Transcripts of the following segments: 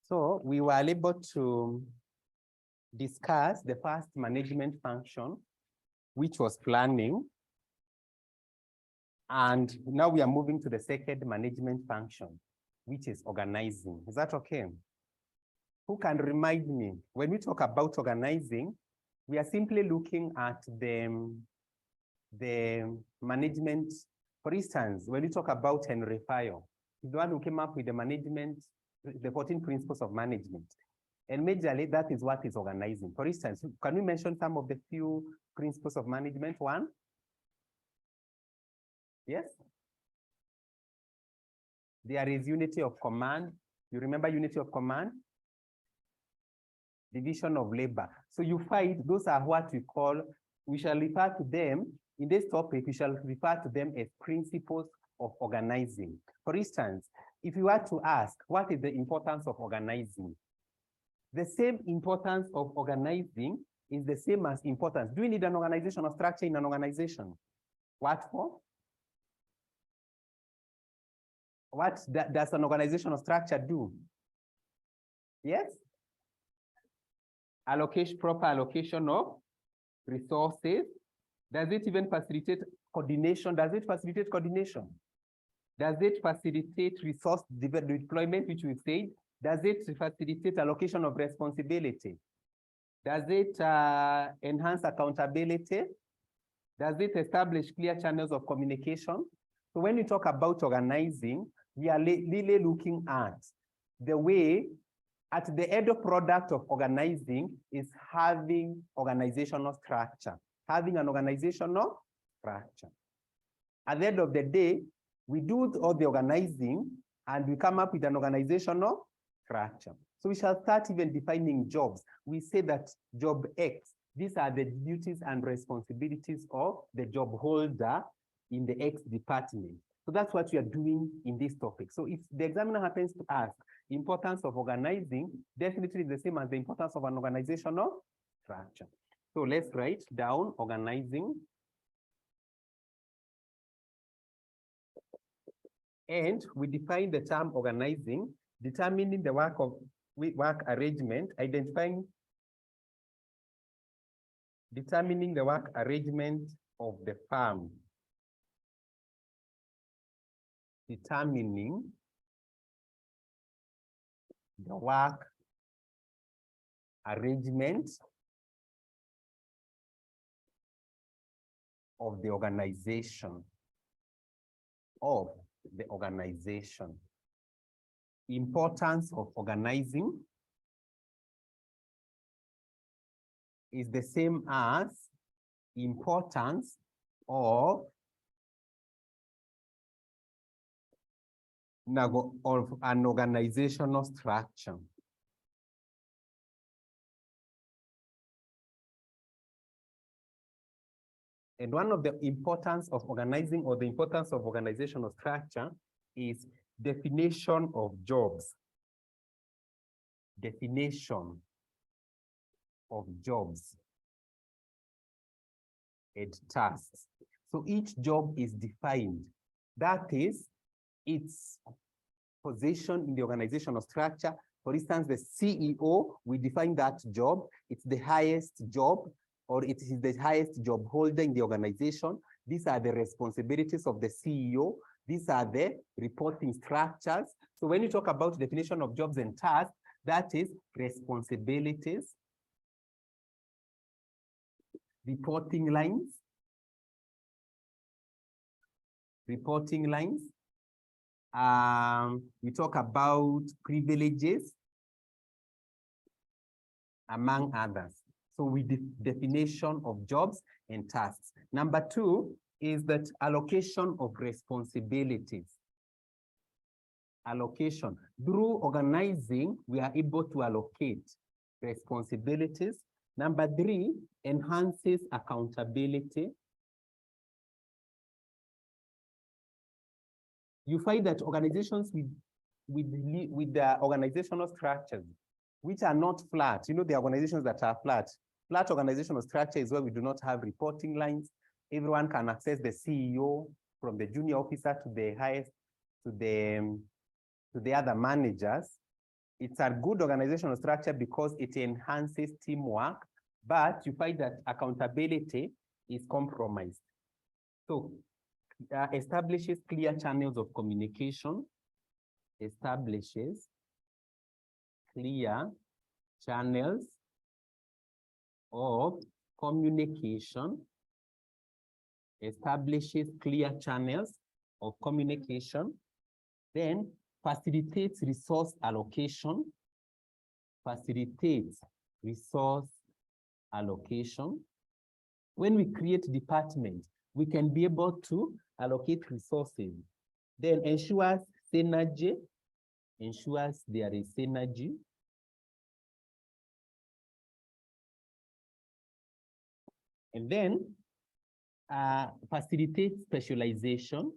So we were able to discuss the first management function, which was planning. And now we are moving to the second management function, which is organizing. Is that okay? Who can remind me? When we talk about organizing, we are simply looking at the management. For instance, when we talk about Henry Fayol, he's the one who came up with the management, the 14 principles of management. And majorly, that is what is organizing. For instance, can we mention some of the few principles of management? One? Yes? There is unity of command. You remember unity of command? Division of labor. So you find those are what we call, we shall refer to them, in this topic, we shall refer to them as principles of organizing. For instance, if you were to ask, what is the importance of organizing? The same importance of organizing is the same as importance. Do you need an organizational structure in an organization? What for? What does an organizational structure do? Yes? Proper allocation of resources. Does it even facilitate coordination? Does it facilitate coordination? Does it facilitate resource deployment, which we said? Does it facilitate allocation of responsibility? Does it enhance accountability? Does it establish clear channels of communication? So when we talk about organizing, we are really looking at the way, at the end product of organizing is having organizational structure. Having an organizational structure. At the end of the day, we do all the organizing and we come up with an organizational structure. So we shall start even defining jobs. We say that job X, these are the duties and responsibilities of the job holder in the X department. So that's what we are doing in this topic. So if the examiner happens to ask importance of organizing, definitely the same as the importance of an organizational structure. So let's write down organizing. And we define the term organizing, determining the work arrangement, determining the work arrangement of the firm. Determining the work arrangement of the organization. Importance of organizing is the same as importance of an organizational structure. And one of the importance of organizing or the importance of organizational structure is definition of jobs. Definition of jobs and tasks. So each job is defined. That is its position in the organizational structure. For instance, the CEO, we define that job. It's the highest job, or it is the highest job holder in the organization. These are the responsibilities of the CEO. These are the reporting structures. So when you talk about definition of jobs and tasks, that is responsibilities, reporting lines, we talk about privileges, among others. So with the definition of jobs and tasks. Number two is that allocation of responsibilities. Allocation. Through organizing, we are able to allocate responsibilities. Number three, enhances accountability. You find that organizations with the organizational structures, which are not flat, the organizations that are flat. Flat organizational structure is where we do not have reporting lines. Everyone can access the CEO from the junior officer to the highest, to the other managers. it's a good organizational structure because it enhances teamwork, but you find that accountability is compromised. So establishes clear channels of communication, establishes clear channels of communication, establishes clear channels of communication, then facilitates resource allocation, facilitates resource allocation. When we create departments, we can be able to allocate resources, then ensures synergy, ensures there is synergy. And then facilitate specialization,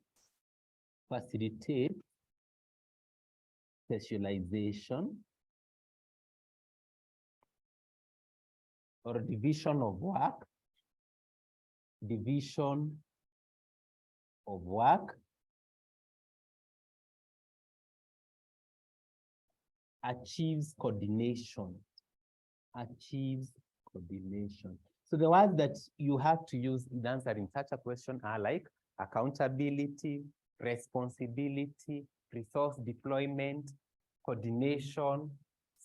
facilitate specialization or division of work, division of work, achieves coordination, achieves coordination. So the words that you have to use in answering such a question are like accountability, responsibility, resource deployment, coordination,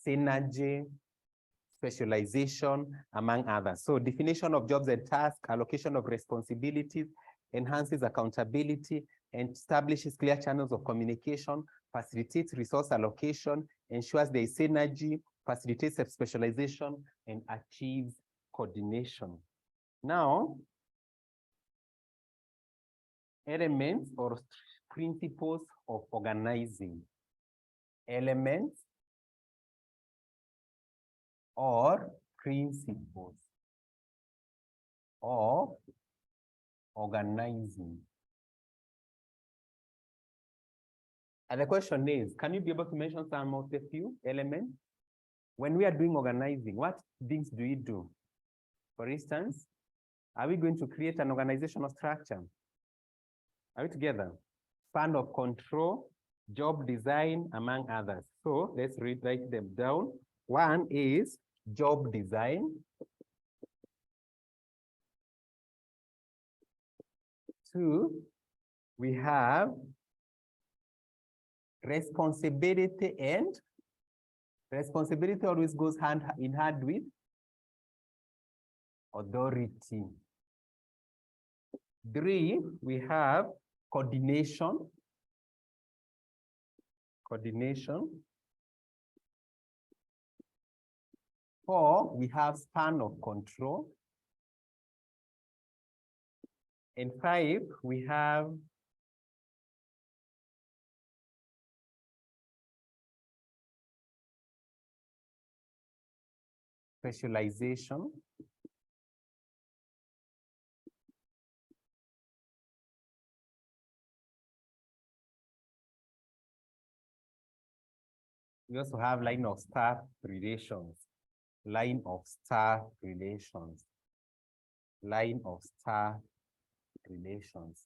synergy, specialization, among others. So definition of jobs and tasks, allocation of responsibilities, enhances accountability, and establishes clear channels of communication, facilitates resource allocation, ensures there is synergy, facilitates specialization, and achieves coordination. Now, elements or principles of organizing. Elements or principles of organizing. And the question is, can you be able to mention some of the few elements? When we are doing organizing, what things do we do? For instance, are we going to create an organizational structure? Are we together? Span of control, job design, among others. So let's write them down. One is job design. Two, we have responsibility, and responsibility always goes hand in hand with authority. Three, we have coordination. Coordination. Four, we have span of control. And five, we have specialization. We also have line of staff relations, line of staff relations, line of staff relations.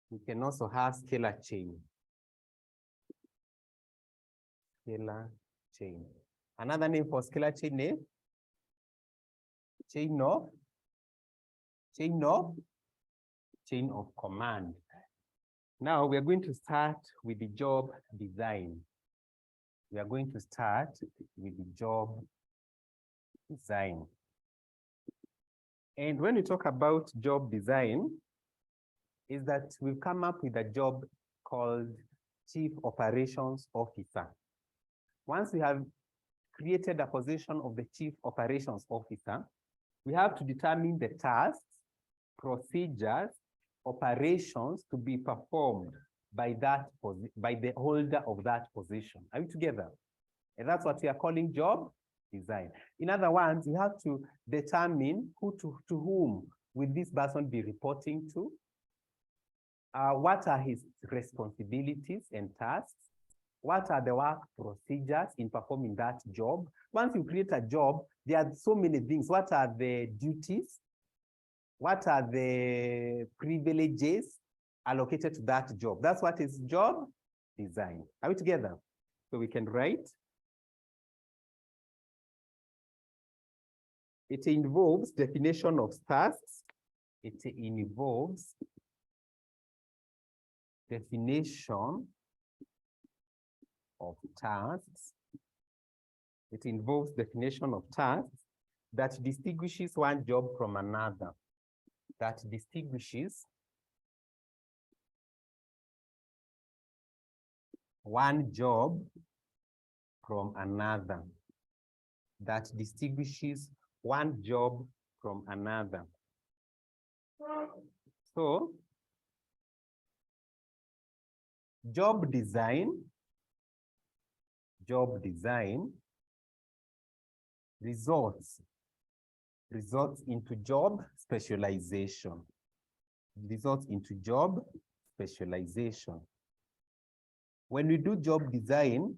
We can also have scalar chain. Scalar chain. Another name for scalar chain is chain of command. Now we are going to start with the job design. We are going to start with the job design. And when we talk about job design, is that we've come up with a job called Chief Operations Officer. Once we have created a position of the Chief Operations Officer, we have to determine the tasks, procedures, operations to be performed by the holder of that position. Are we together? And that's what we are calling job design. In other words, we have to determine to whom will this person be reporting to, what are his responsibilities and tasks, what are the work procedures in performing that job. Once you create a job, There are so many things. What are the duties? What are the privileges allocated to that job? That's what is job design. Are we together? So we can write. It involves definition of tasks. It involves definition of tasks. It involves definition of tasks that distinguishes one job from another. That distinguishes one job from another. That distinguishes one job from another. So, job design results into job specialization. Results into job specialization. When we do job design,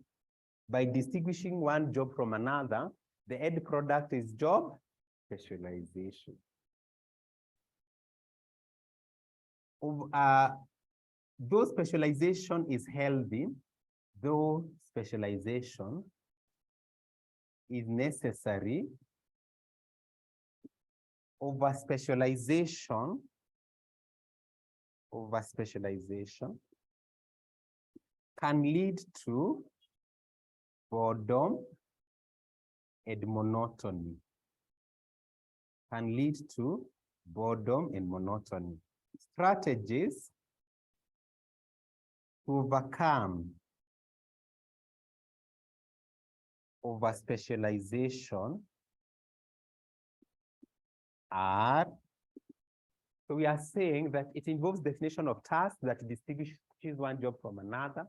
by distinguishing one job from another, the end product is job specialization. Though specialization is healthy, though specialization is necessary, over specialization can lead to boredom and monotony. Can lead to boredom and monotony. Strategies to overcome over specialization are, so we are saying that it involves definition of tasks that distinguishes one job from another.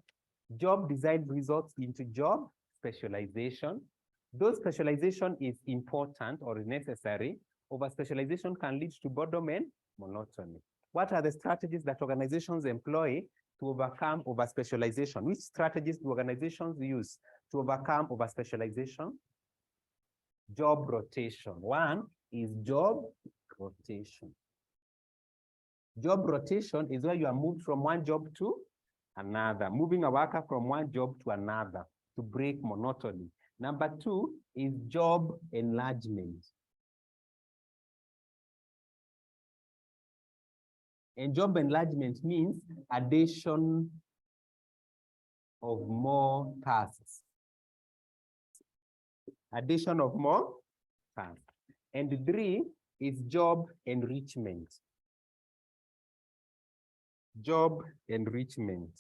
Job design results into job specialization. Though specialization is important or necessary, over specialization can lead to boredom and monotony. What are the strategies that organizations employ to overcome over specialization? Which strategies do organizations use to overcome over specialization? Job rotation. One is job rotation. Job rotation is where you are moved from one job to another, moving a worker from one job to another to break monotony. Number two is job enlargement. And job enlargement means addition of more tasks. Addition of more tasks. And three is job enrichment. Job enrichment.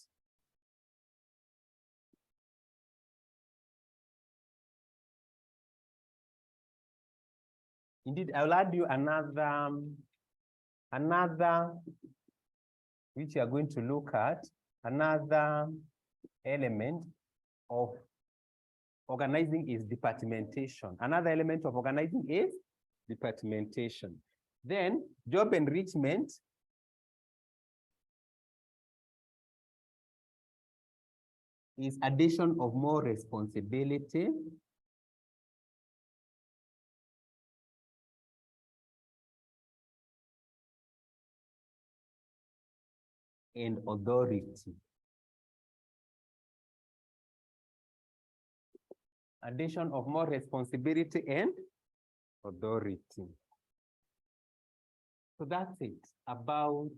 Indeed, I'll add you another which you are going to look at, another element of organizing is departmentation. Another element of organizing is departmentation. Then job enrichment is addition of more responsibility and authority. Addition of more responsibility and authority. So that's it about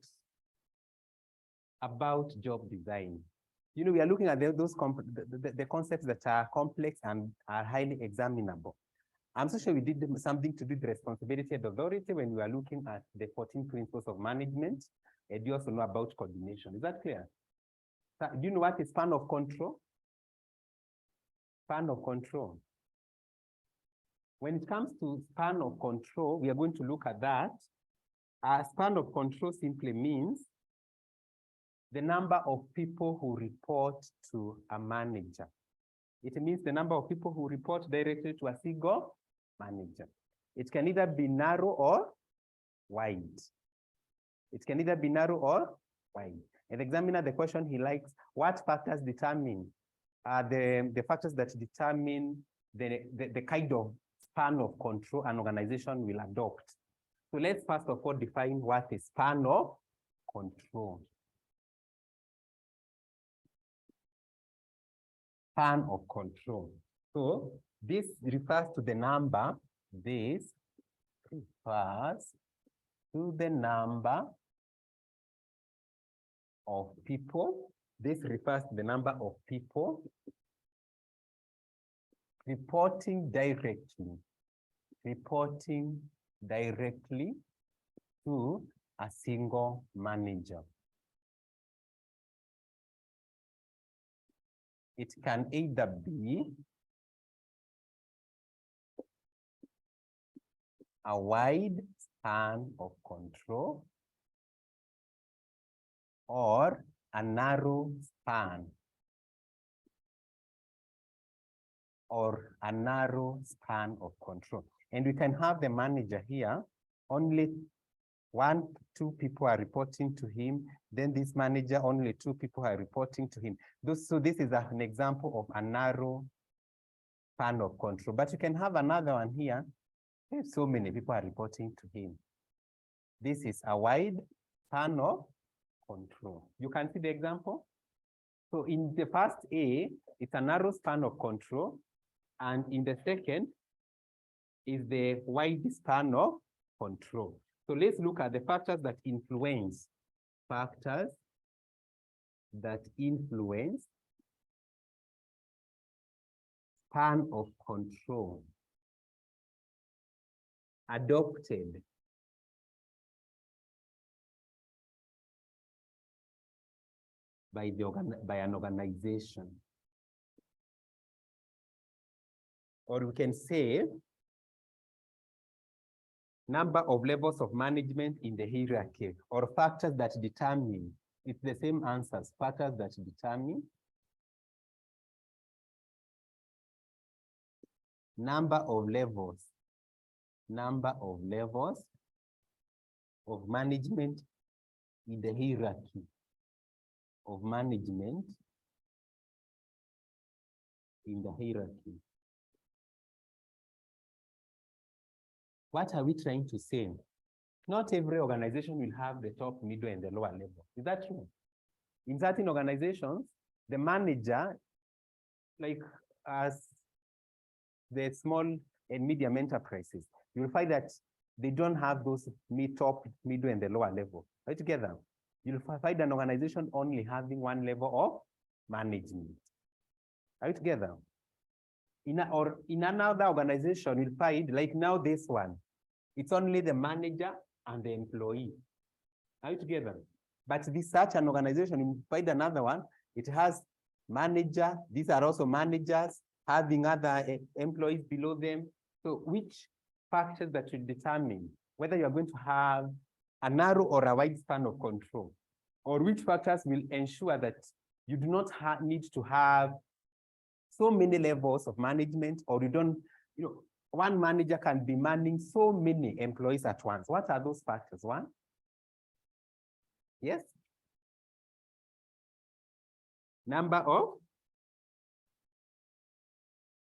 job design. You know, we are looking at the concepts that are complex and are highly examinable. I'm so sure we did something to do with responsibility and authority when we are looking at the 14 principles of management. And you also know about coordination. Is that clear? Do you know what is span of control? Span of control. When it comes to span of control, we are going to look at that. Span of control simply means the number of people who report to a manager. It means the number of people who report directly to a single manager. It can either be narrow or wide. It can either be narrow or wide. And the examiner, the question he likes, what factors determine the factors that determine the kind of span of control an organization will adopt. So let's first of all define what is span of control. Span of control. So this refers to the number, this refers to the number of people. This refers to the number of people reporting directly to a single manager. It can either be a wide span of control or a narrow span of control. And we can have the manager here, only 1, 2 people are reporting to him. Then this manager, only 2 people are reporting to him. So this is an example of a narrow span of control. But you can have another one here. So many people are reporting to him. This is a wide span of control. You can see the example. So in the first A, it's a narrow span of control. And in the second is the wide span of control. So let's look at the factors that influence. Factors that influence span of control adopted by an organization. Or we can say number of levels of management in the hierarchy, or factors that determine. It's the same answers, factors that determine number of levels of management in the hierarchy of management in the hierarchy. What are we trying to say? Not every organization will have the top, middle, and the lower level. Is that true? In certain organizations, the manager, like as the small and medium enterprises, you'll find that they don't have those top, middle, and the lower level. Right together, you'll find an organization only having one level of management. Right together. In another organization, you'll find, like now this one, it's only the manager and the employee. Are you together? But this such an organization, you find another one, it has manager, these are also managers, having other employees below them. So which factors that will determine whether you're going to have a narrow or a wide span of control? Or which factors will ensure that you do not need to have so many levels of management, or you don't, one manager can be manning so many employees at once. What are those factors? One? Yes? Number of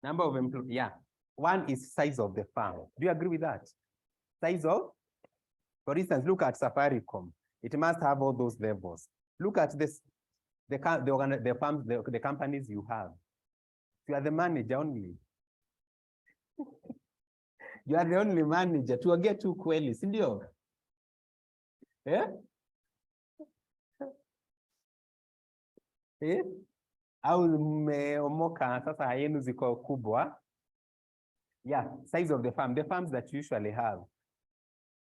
employees, yeah. One is size of the firm. Do you agree with that? Size of, for instance, look at Safaricom. It must have all those levels. Look at this, the firms, the companies you have. You are the manager only. You are the only manager. To get too kweli, sindio? Eh? Eh? Au mmeomoka sasa yenu ziko kubwa. Yeah, size of the firm. The firms that you usually have.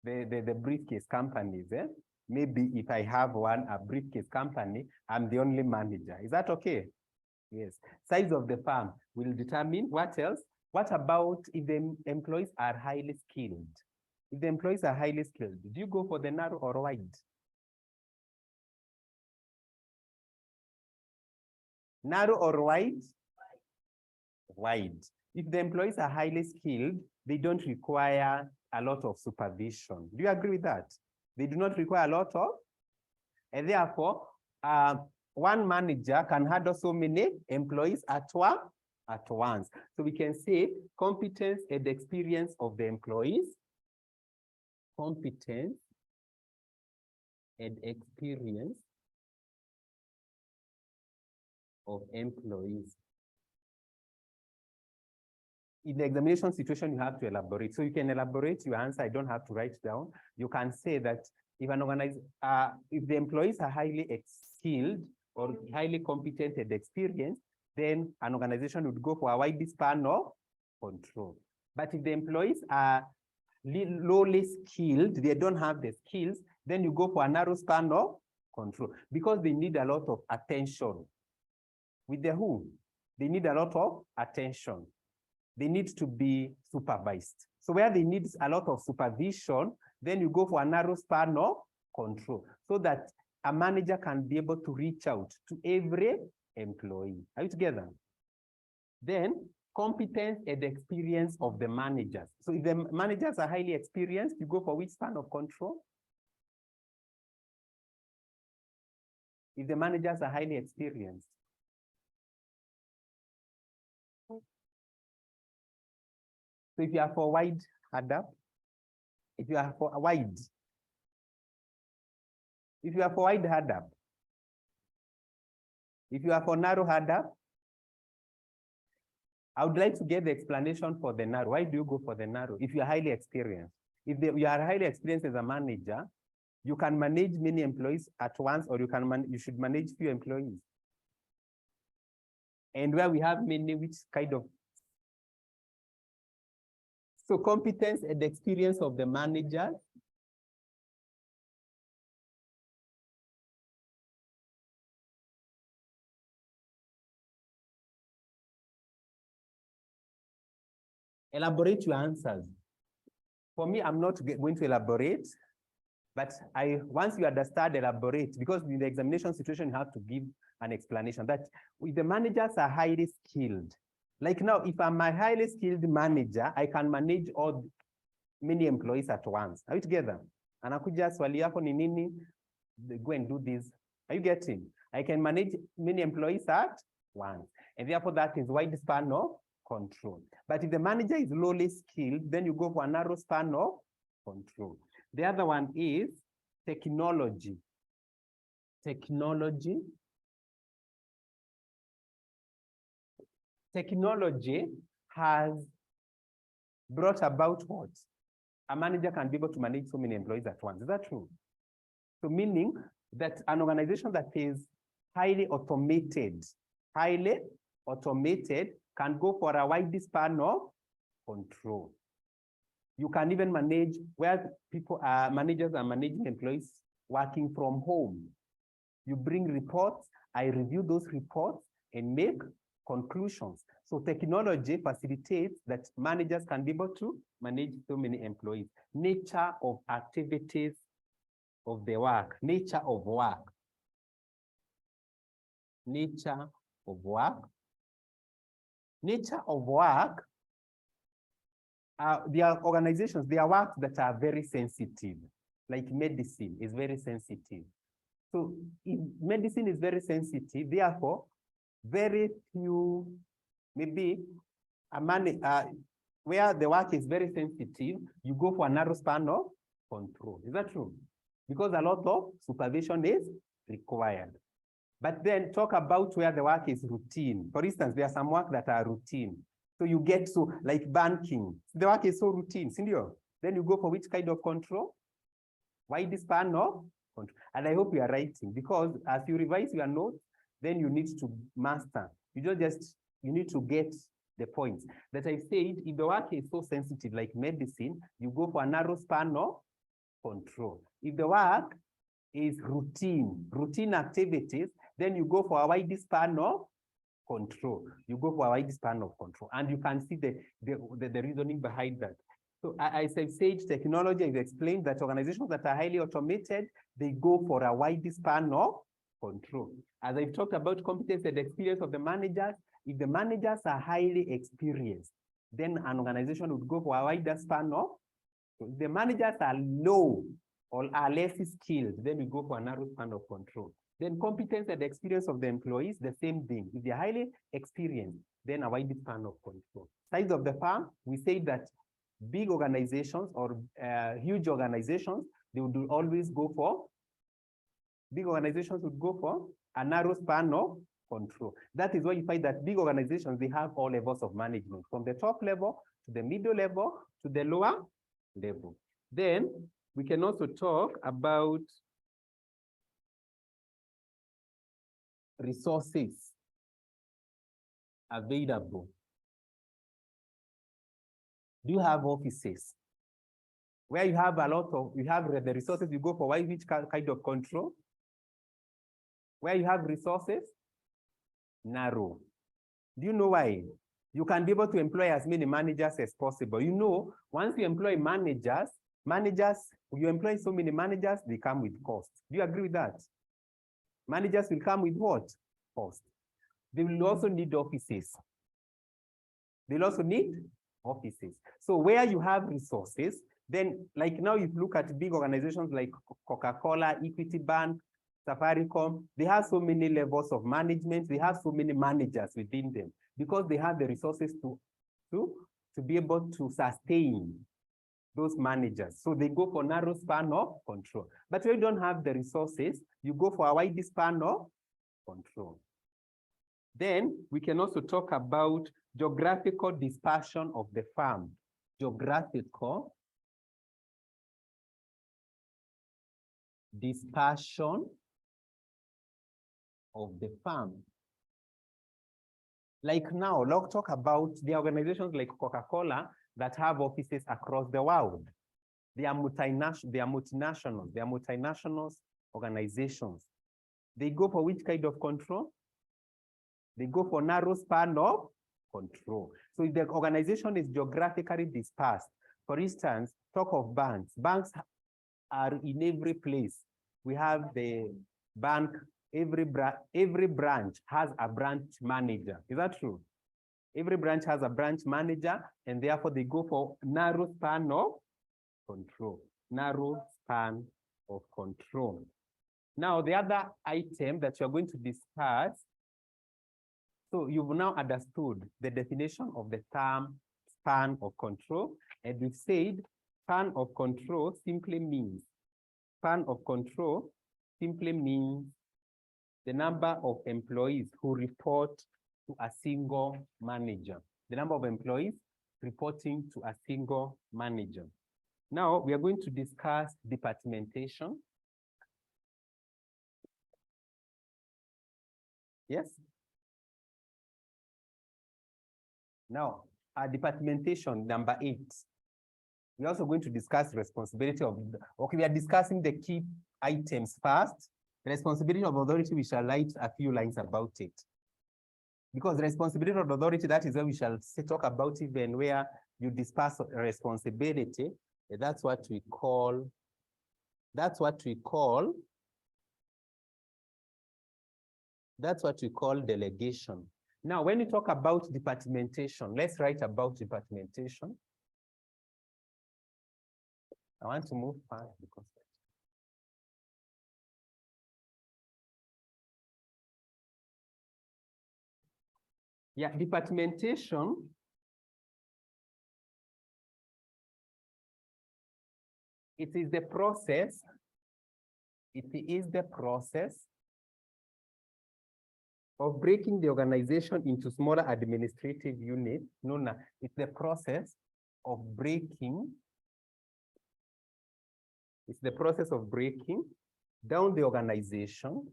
The briefcase companies, eh? Maybe if I have a briefcase company, I'm the only manager. Is that okay? Yes. Size of the firm will determine what else. What about if the employees are highly skilled? If the employees are highly skilled, do you go for the narrow or wide? Narrow or wide? Wide. If the employees are highly skilled, they don't require a lot of supervision. Do you agree with that? They do not require a lot of, and therefore, one manager can handle so many employees at at once. So we can say competence and experience of the employees. Competence and experience of employees. In the examination situation, you have to elaborate. So you can elaborate your answer. I don't have to write down. You can say that if if the employees are highly skilled or highly competent and experienced, then an organization would go for a wide span of control. But if the employees are lowly skilled, they don't have the skills, then you go for a narrow span of control because they need a lot of attention. With the who? They need a lot of attention. They need to be supervised. So where they need a lot of supervision, then you go for a narrow span of control so that a manager can be able to reach out to every employee. Are you together? Then competence and experience of the managers. So if the managers are highly experienced, you go for which span of control? If the managers are highly experienced. So if you are for wide, hand up. If you are for wide, if you are for wide, hand up. If you are for narrow, hand up. I would like to get the explanation for the narrow. Why do you go for the narrow? If you are highly experienced. If you are highly experienced as a manager, you can manage many employees at once, or you should manage few employees. And where we have many, which kind of. So competence and experience of the manager. Elaborate your answers. For me, I'm not going to elaborate, but once you understand, elaborate, because in the examination situation, you have to give an explanation that if the managers are highly skilled, like now, if I'm a highly skilled manager, I can manage many employees at once. Are you together? Anakuja swali yako ni nini? Go and do this. Are you getting? I can manage many employees at once. And therefore, that is wide span of control. But if the manager is lowly skilled, then you go for a narrow span of control. The other one is technology. Technology. Technology has brought about what? A manager can be able to manage so many employees at once. Is that true? So meaning that an organization that is highly automated can go for a wide span of control. You can even manage where managers are managing employees working from home. You bring reports, I review those reports and make conclusions. So technology facilitates that managers can be able to manage so many employees. Nature of activities of the work, nature of work. Nature of work. Nature of work, there are organizations, there are works that are very sensitive, like medicine is very sensitive. So if medicine is very sensitive, therefore, very few, maybe where the work is very sensitive, you go for a narrow span of control. Is that true? Because a lot of supervision is required. But then talk about where the work is routine. For instance, there are some work that are routine. So you get like banking. The work is so routine, Cindy. Then you go for which kind of control? Wide span of control. And I hope you are writing, because as you revise your notes, then you need to master. You need to get the points that I said. If the work is so sensitive, like medicine, you go for a narrow span of control. If the work is routine activities, then you go for a wide span of control. You go for a wide span of control. And you can see the reasoning behind that. So as I said, technology has explained that organizations that are highly automated, they go for a wide span of control. As I've talked about competence and experience of the managers, if the managers are highly experienced, then an organization would go for a wider span of. If the managers are low or are less skilled, then we go for a narrow span of control. Then competence and experience of the employees, the same thing. If they're highly experienced, then a wide span of control. Size of the farm, we say that big organizations or huge organizations, they would always go for, big organizations would go for a narrow span of control. That is why you find that big organizations, they have all levels of management, from the top level to the middle level to the lower level. Then we can also talk about resources available. Do you have offices where you have a lot of, you have the resources, you go for which kind of control? Where you have resources, narrow. Do you know why? You can be able to employ as many managers as possible. You know, once you employ managers, you employ so many managers, they come with cost. Do you agree with that? Managers will come with what? Cost. They will also need offices. They'll also need offices. So where you have resources, then like now you look at big organizations like Coca-Cola, Equity Bank, Safaricom, they have so many levels of management, they have so many managers within them because they have the resources to be able to sustain those managers. So they go for narrow span of control. But when you don't have the resources, you go for a wide span of control. Then we can also talk about geographical dispersion of the farm. Geographical dispersion of the farm. Like now, let's talk about the organizations like Coca-Cola that have offices across the world. They are multinational, they are multinational organizations. They go for which kind of control? They go for narrow span of control. So if the organization is geographically dispersed, for instance, talk of banks. Banks are in every place. We have the bank, every branch has a branch manager. Is that true? Every branch has a branch manager, and therefore they go for narrow span of control. Narrow span of control. Now, the other item that you're going to discuss, so you've now understood the definition of the term span of control, and we've said span of control simply means the number of employees who report to a single manager. The number of employees reporting to a single manager. Now, we are going to discuss departmentation. Yes? Now, our departmentation, number 8. We're also going to discuss responsibility of, okay, we are discussing the key items first. Responsibility of authority, we shall write a few lines about it. Because responsibility of authority, that is where we shall talk about even where you disperse responsibility. That's what we call delegation. Now, when you talk about departmentation, let's write about departmentation. I want to move fast because yeah, departmentation it is the process of breaking the organization into smaller administrative units. It's the process of breaking down the organization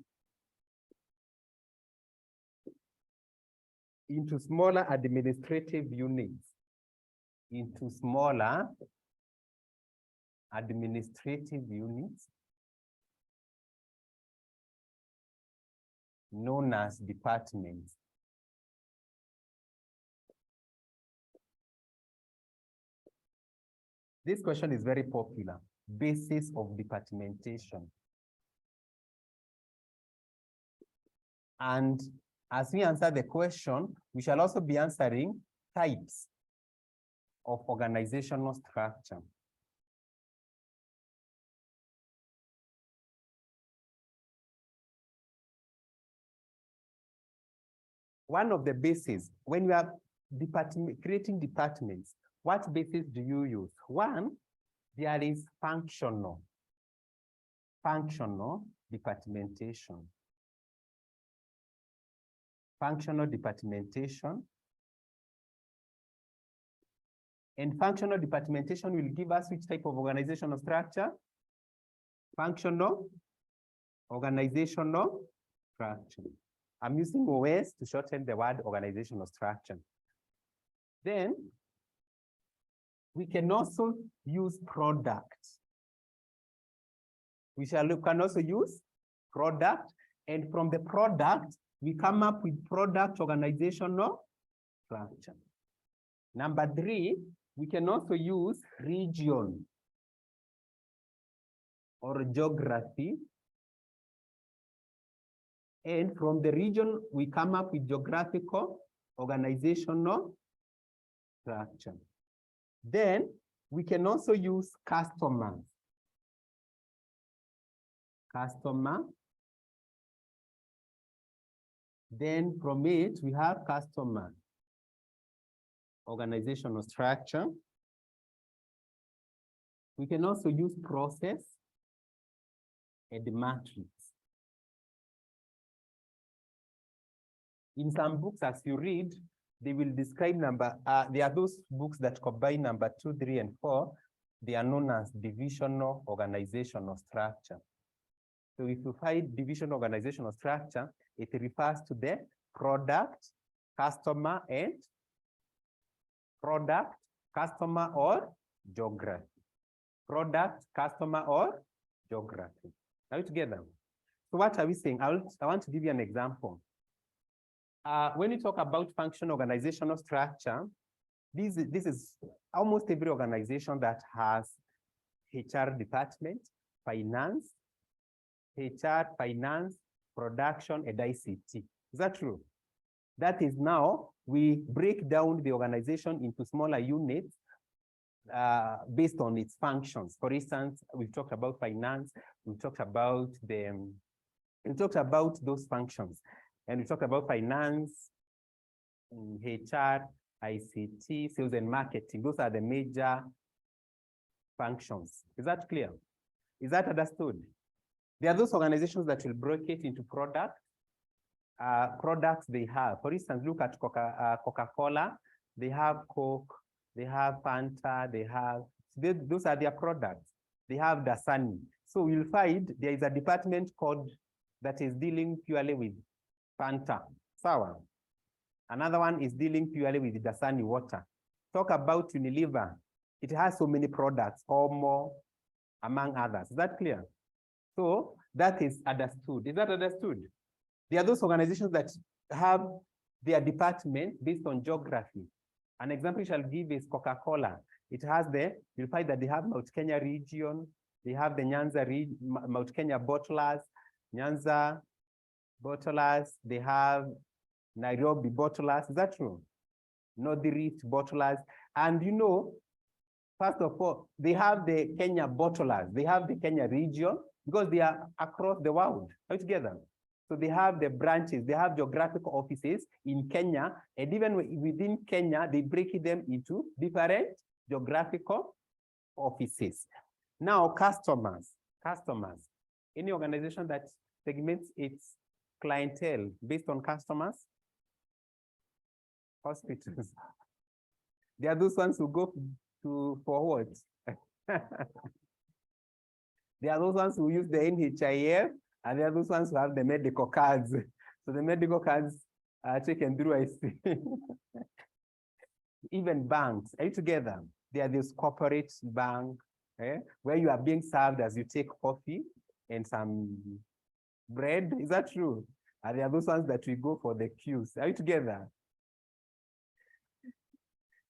into smaller administrative units, known as departments. This question is very popular. Basis of departmentation. And as we answer the question, we shall also be answering types of organizational structure. one of the bases, when you are creating departments, what basis do you use? One, there is functional departmentation. Functional departmentation. And functional departmentation will give us which type of organizational structure? Functional organizational structure. I'm using OS to shorten the word organizational structure. Then we can also use products. We can also use product, and from the product, we come up with product organizational structure. Number 3, we can also use region or geography. And from the region, we come up with geographical organizational structure. Then we can also use customers. Then from it, we have customer organizational structure. We can also use process and matrix. In some books, as you read, they will describe there are those books that combine number 2, 3, and 4. They are known as divisional organizational structure. So if you find divisional organizational structure, it refers to the product, customer, and product, customer, or geography. Product, customer, or geography. Are we together? So what are we saying? I want to give you an example. When you talk about functional organizational structure, this is almost every organization that has HR department, finance, production, and ICT. Is that true? That is, now we break down the organization into smaller units based on its functions. For instance, we've talked about finance, we talked about those functions. And we talked about finance, HR, ICT, sales and marketing. Those are the major functions. Is that clear? Is that understood? There are those organizations that will break it into products they have. For instance, look at Coca-Cola. They have Coke, they have Fanta, those are their products. They have Dasani. So you'll find there is a department that is dealing purely with Fanta, sour. Another one is dealing purely with Dasani water. Talk about Unilever. It has so many products, or more, among others. Is that clear? So that is understood. Is that understood? There are those organizations that have their department based on geography. An example I shall give is Coca-Cola. It has you'll find that they have Mount Kenya region, they have the Nyanza region, Mount Kenya bottlers, Nyanza bottlers, they have Nairobi bottlers. Is that true? North Rift bottlers. And you know, first of all, they have the Kenya bottlers. They have the Kenya region because they are across the world. Are we together? So they have the branches, they have geographic offices in Kenya, and even within Kenya, they break them into different geographical offices. Now, customers. Any organization that segments its clientele based on customers? Hospitals. They are those ones who go for what? They are those ones who use the NHIF, and there are those ones who have the medical cards. So the medical cards are taken through, I see. Even banks, are you together? They are this corporate bank, where you are being served as you take coffee and some bread. Is that true? And there are those ones that we go for the queues. Are you together?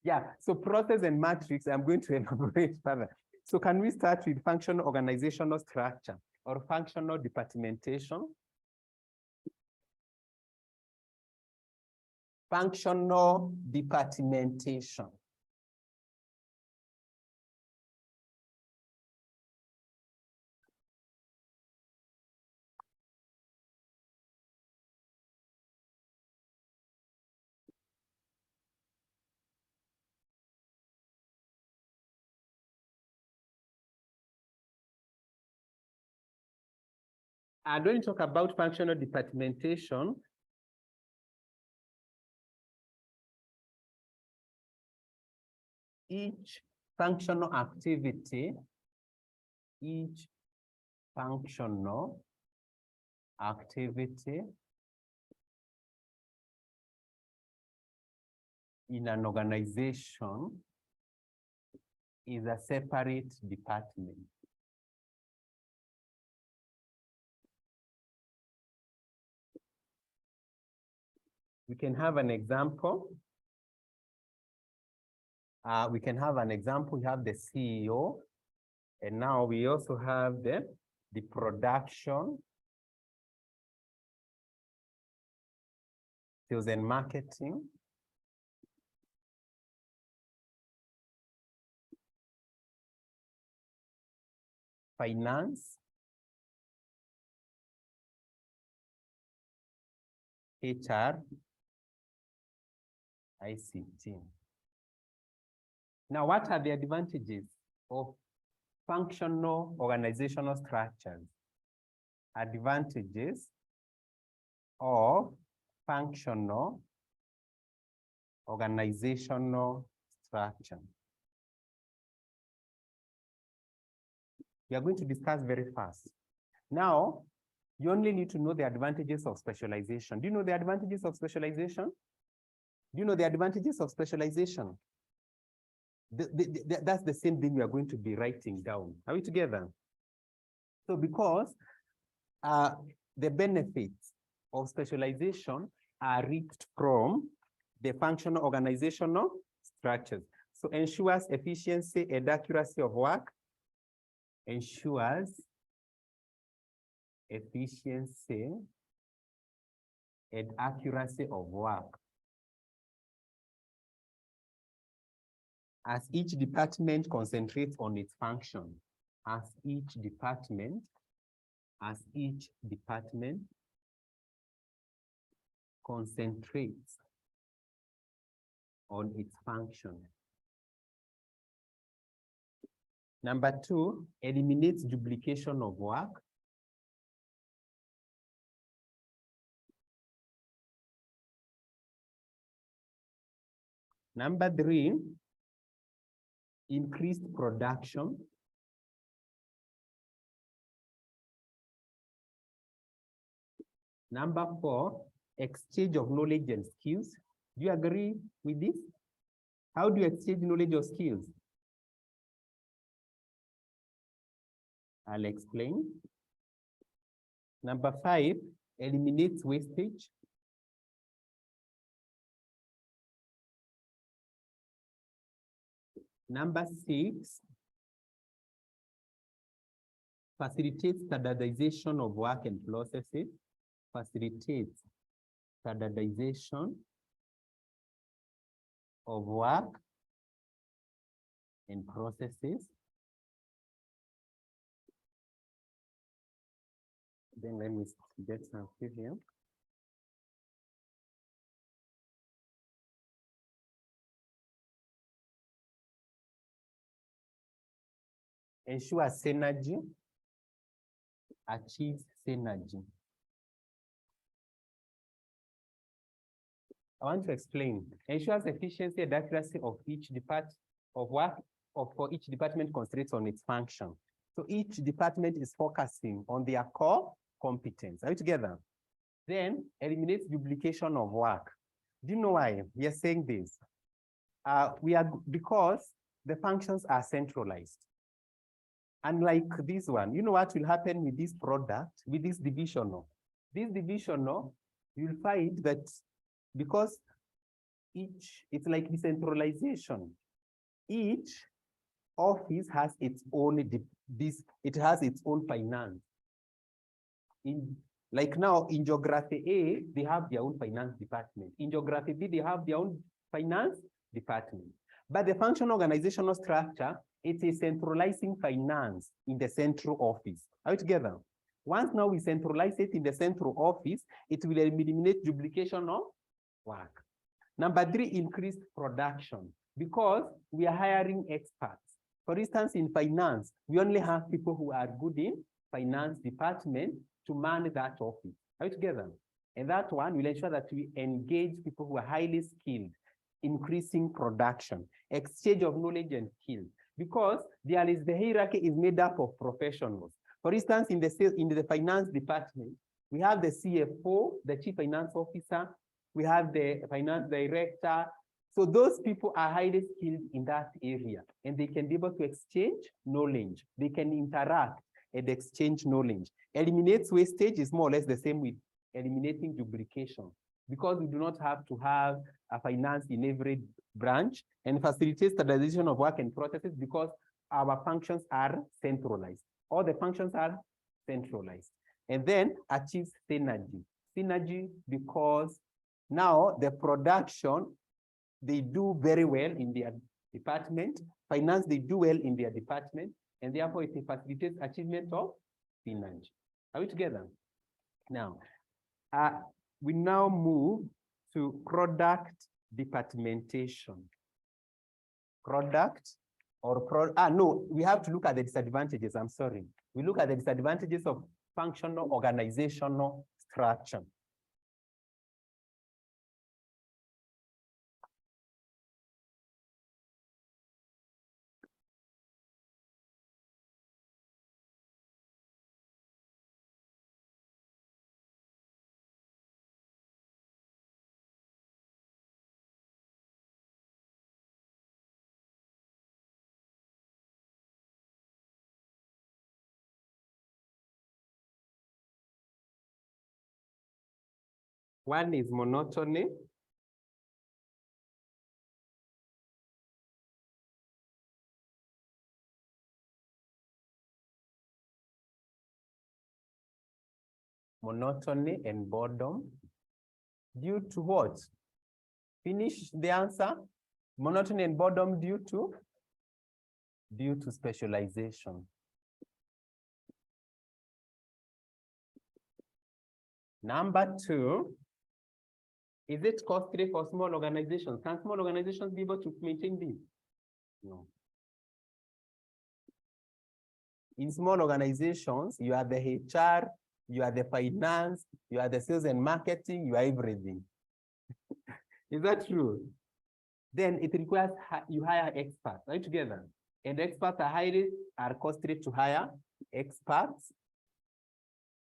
Yeah, so process and matrix, I'm going to elaborate further. So can we start with functional organizational structure or functional departmentation? Functional departmentation. And when you talk about functional departmentation, each functional activity, in an organization is a separate department. We can have an example. We have the CEO, and now we also have the production, sales and marketing, finance, HR, ICT. Now, what are the advantages of functional organizational structures? Advantages of functional organizational structure. We are going to discuss very fast. Now, you only need to know the advantages of specialization. Do you know the advantages of specialization? Do you know the advantages of specialization? That's the same thing we are going to be writing down. Are we together? So because the benefits of specialization are reaped from the functional organizational structures. So ensures efficiency and accuracy of work, ensures efficiency and accuracy of work. As each department concentrates on its function, as each department concentrates on its function. Number 2, eliminates duplication of work. Number 3, increased production. Number 4, exchange of knowledge and skills. Do you agree with this? How do you exchange knowledge or skills? I'll explain. Number 5, eliminates wastage. Number 6, facilitates standardization of work and processes. Facilitates standardization of work and processes. Then let me get some here. Ensure synergy, achieves synergy. I want to explain. Ensures efficiency and accuracy of each for each department concentrates on its function. So each department is focusing on their core competence. Are we together? Then eliminates duplication of work. Do you know why we are saying this? Because the functions are centralized. Unlike this one, you know what will happen with this product, with this divisional? This divisional, you'll find that because it's like decentralization. Each office has its own, it has its own finance. Like now in Geography A, they have their own finance department. In Geography B, they have their own finance department. But the functional organizational structure, it is centralizing finance in the central office. Are we together? Once now we centralize it in the central office, it will eliminate duplication of work. Number 3, increased production, because we are hiring experts. For instance, in finance, we only have people who are good in finance department, to man that office. Are we together? And that one will ensure that we engage people who are highly skilled, increasing production, exchange of knowledge and skills, because the hierarchy is made up of professionals. For instance, in the finance department, we have the CFO, the chief finance officer, we have the finance director. So those people are highly skilled in that area, and they can be able to exchange knowledge. They can interact and exchange knowledge. Eliminates wastage is more or less the same with eliminating duplication, because we do not have to have a finance in every branch, and facilitates standardization of work and processes because our functions are centralized. All the functions are centralized. And then achieves synergy. Synergy because now the production, they do very well in their department. Finance, they do well in their department. And therefore, it facilitates achievement of synergy. Are we together? Now, we now move to product departmentation. Product or no, we have to look at the disadvantages. I'm sorry. We look at the disadvantages of functional organizational structure. One is monotony. Monotony and boredom. Due to what? Finish the answer. Monotony and boredom due to specialization. Number two, is it costly for small organizations? Can small organizations be able to maintain this? No. In small organizations, you are the HR, you are the finance, you are the sales and marketing, you are everything. Is that true? Then it requires you hire experts, right? Together. And experts are costly to hire. Experts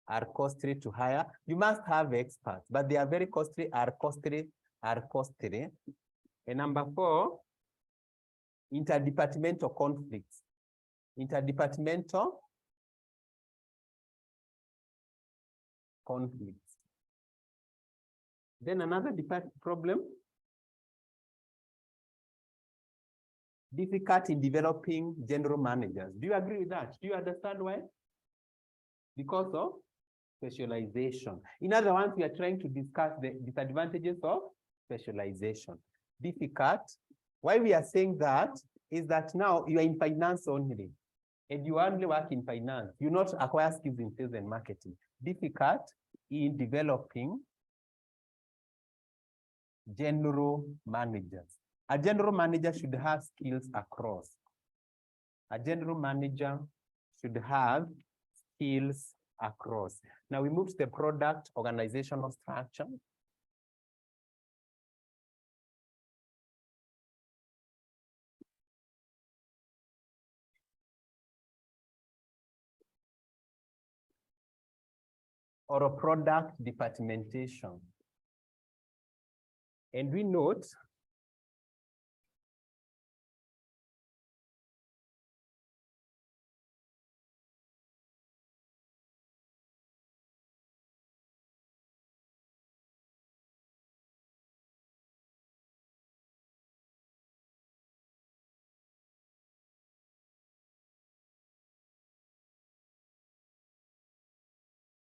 are costly to hire. You must have experts, but they are very costly, are costly. And number four, interdepartmental conflicts. Interdepartmental conflicts. Then another problem, difficult in developing general managers. Do you agree with that? Do you understand why? Because of specialization. In other words, we are trying to discuss the disadvantages of specialization. Difficult. Why we are saying that is that now you are in finance only, and you only work in finance. You not acquire skills in sales and marketing. Difficult in developing general managers. A general manager should have skills across. A general manager should have skills across. Now we move to the product organizational structure. Or a product departmentation. And we note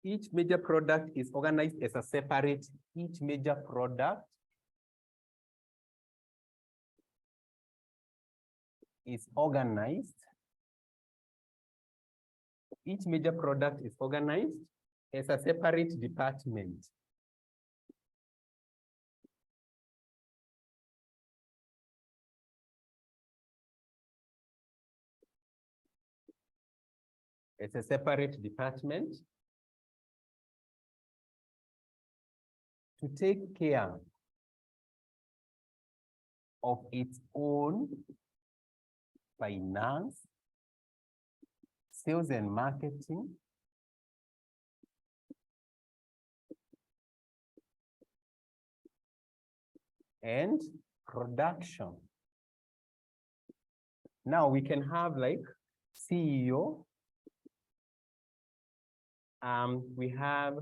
each major product is organized as a separate, each major product is organized. Each major product is organized as a separate department. It's a separate department. to take care of its own finance, sales and marketing, and production. Now we can have like CEO. We have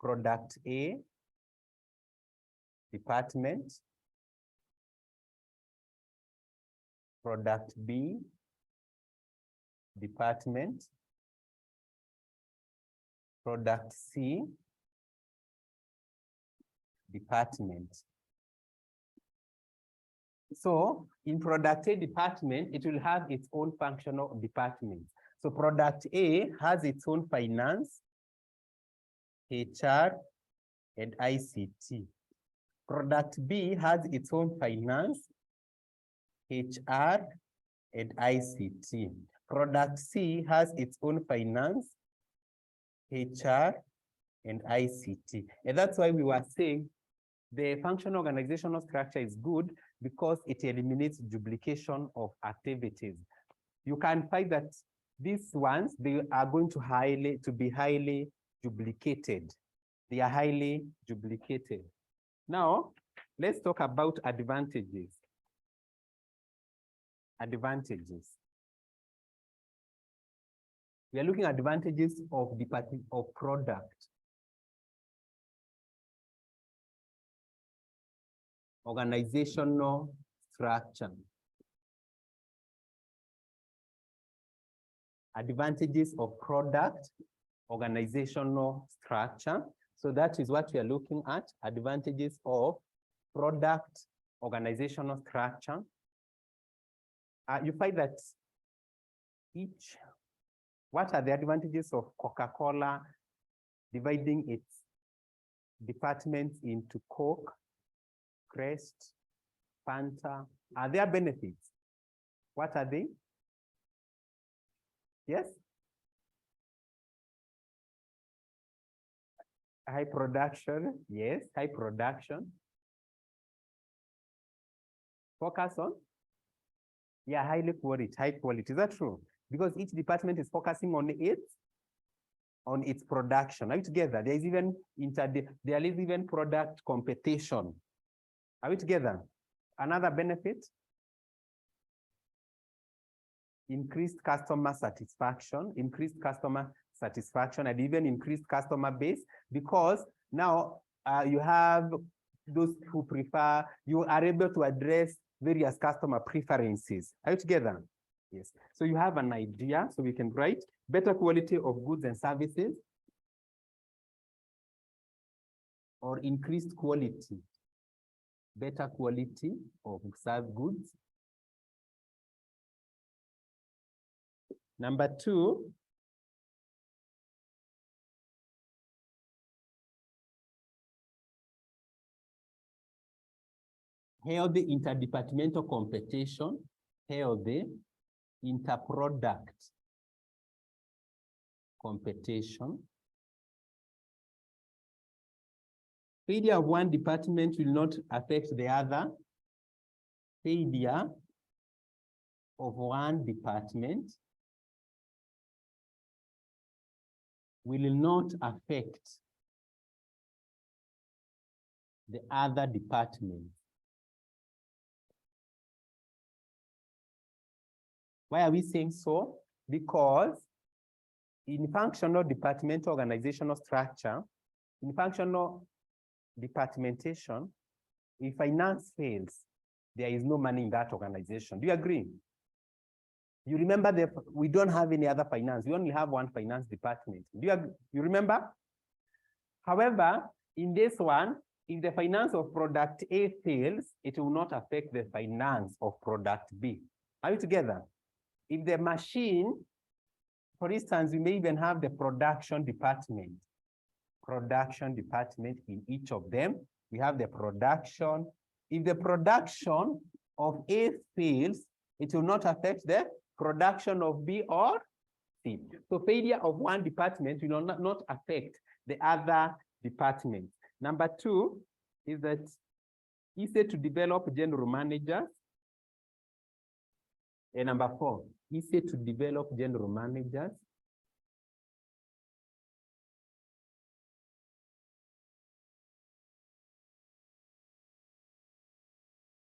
product A, department, product B, department, product C, department. So in product A department, it will have its own functional department. So product A has its own finance, HR, and ICT. Product B has its own finance, HR, and ICT. Product C has its own finance, HR, and ICT. And that's why we were saying the functional organizational structure is good because it eliminates duplication of activities. You can find that these ones, they are going to be highly duplicated. They are highly duplicated. Now, let's talk about advantages. Advantages. We are looking at advantages of product. Organizational structure. Advantages of product, organizational structure. So that is what we are looking at, advantages of product, organizational structure. You find that what are the advantages of Coca-Cola dividing its departments into Coke, Crest, Fanta? Are there benefits? What are they? Yes? High production, yes, high production. Focus on? Yeah, high quality. Is that true? Because each department is focusing on its production. Are we together? There is even product competition. Are we together? Another benefit? Increased customer satisfaction, and even increased customer base, because now you have those who prefer, you are able to address various customer preferences. Are you together? Yes. So you have an idea, so we can write better quality of goods and services, or increased quality, better quality of served goods. Number 2, healthy interdepartmental competition, healthy interproduct competition. Failure of one department will not affect the other. Failure of one department will not affect the other department. Why are we saying so? Because in functional departmental organizational structure, in functional departmentation, if finance fails, there is no money in that organization. Do you agree? You remember that we don't have any other finance. We only have one finance department. Do you remember? However, in this one, if the finance of product A fails, it will not affect the finance of product B. Are we together? If the machine, for instance, we may even have the production department in each of them. We have the production. If the production of A fails, it will not affect the production of B or C. So failure of one department will not affect the other department. Number 2, is that easy to develop general managers. And number 4, easy to develop general managers.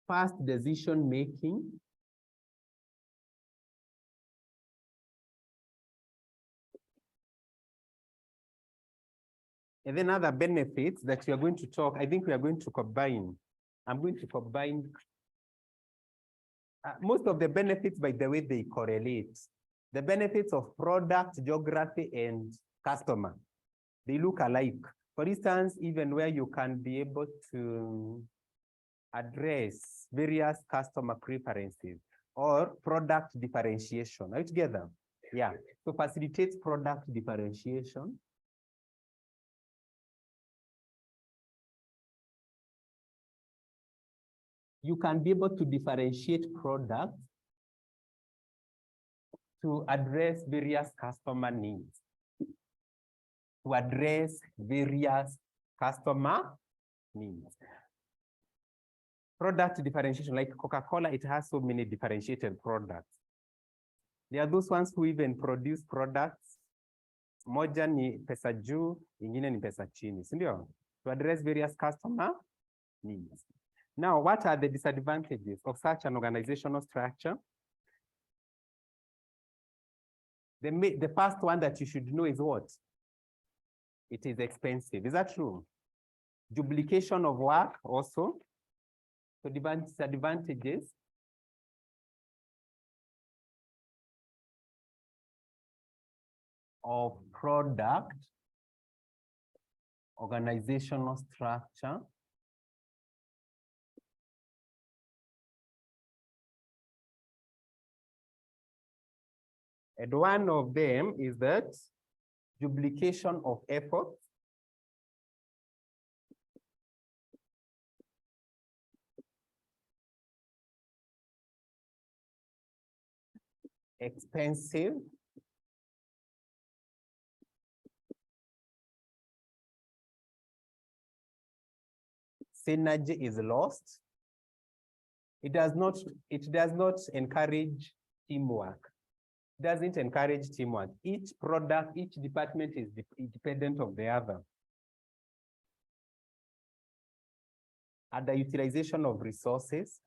Fast decision making. And then other benefits that we are going to talk, I think we are going to combine. I'm going to combine. Most of the benefits, by the way, they correlate. The benefits of product, geography, and customer, they look alike. For instance, even where you can be able to address various customer preferences or product differentiation. Are you together? Yeah. So facilitates product differentiation. You can be able to differentiate products to address various customer needs. To address various customer needs. Product differentiation, like Coca-Cola, it has so many differentiated products. There are those ones who even produce products. Moja ni pesa juu, ingine ni pesa chini, sindio? To address various customer needs. Now, what are the disadvantages of such an organizational structure? The first one that you should know is what? It is expensive. Is that true? Duplication of work also. So disadvantages. Of product organizational structure. And one of them is that duplication of effort. Expensive. Synergy is lost. It does not encourage teamwork. It doesn't encourage teamwork. Each product, each department is independent of the other. Underutilization of resources.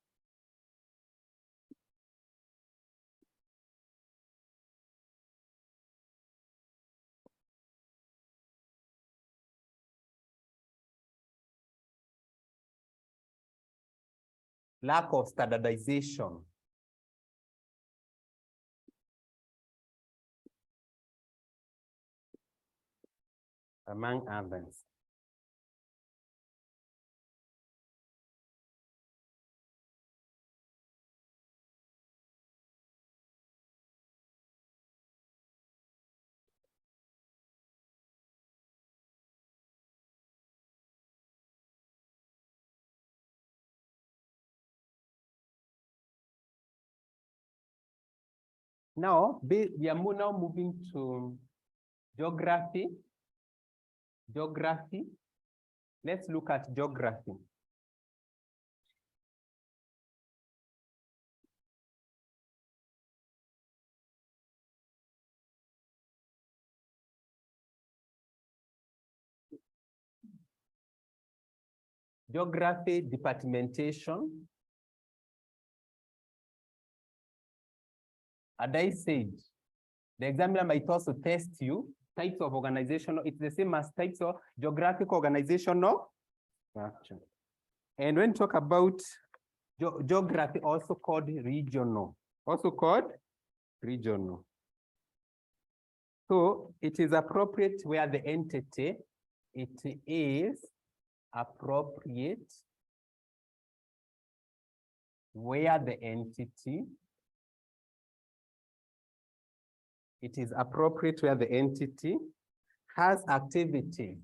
Lack of standardization. Among others. Now, we are now moving to geography. Geography. Let's look at geography. Geography departmentation. And I said, the examiner might also test you types of organizational. It's the same as types of geographic organizational structure. And when we talk about geography, also called regional, So it is appropriate where the entity, it is appropriate where the entity, it is appropriate where the entity has activities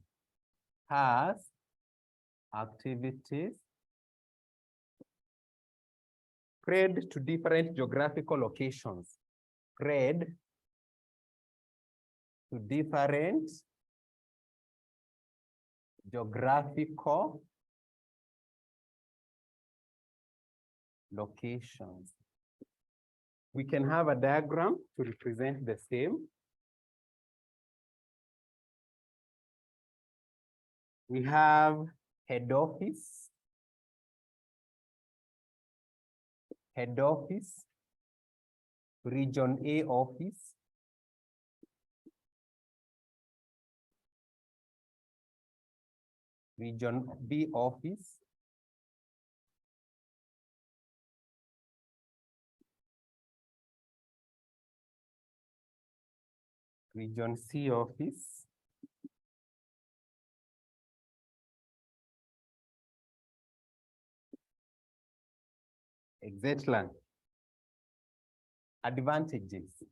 spread to different geographical locations, spread to different geographical locations. We can have a diagram to represent the same. We have head office, region A office, region B office, region C office, etc. Advantages.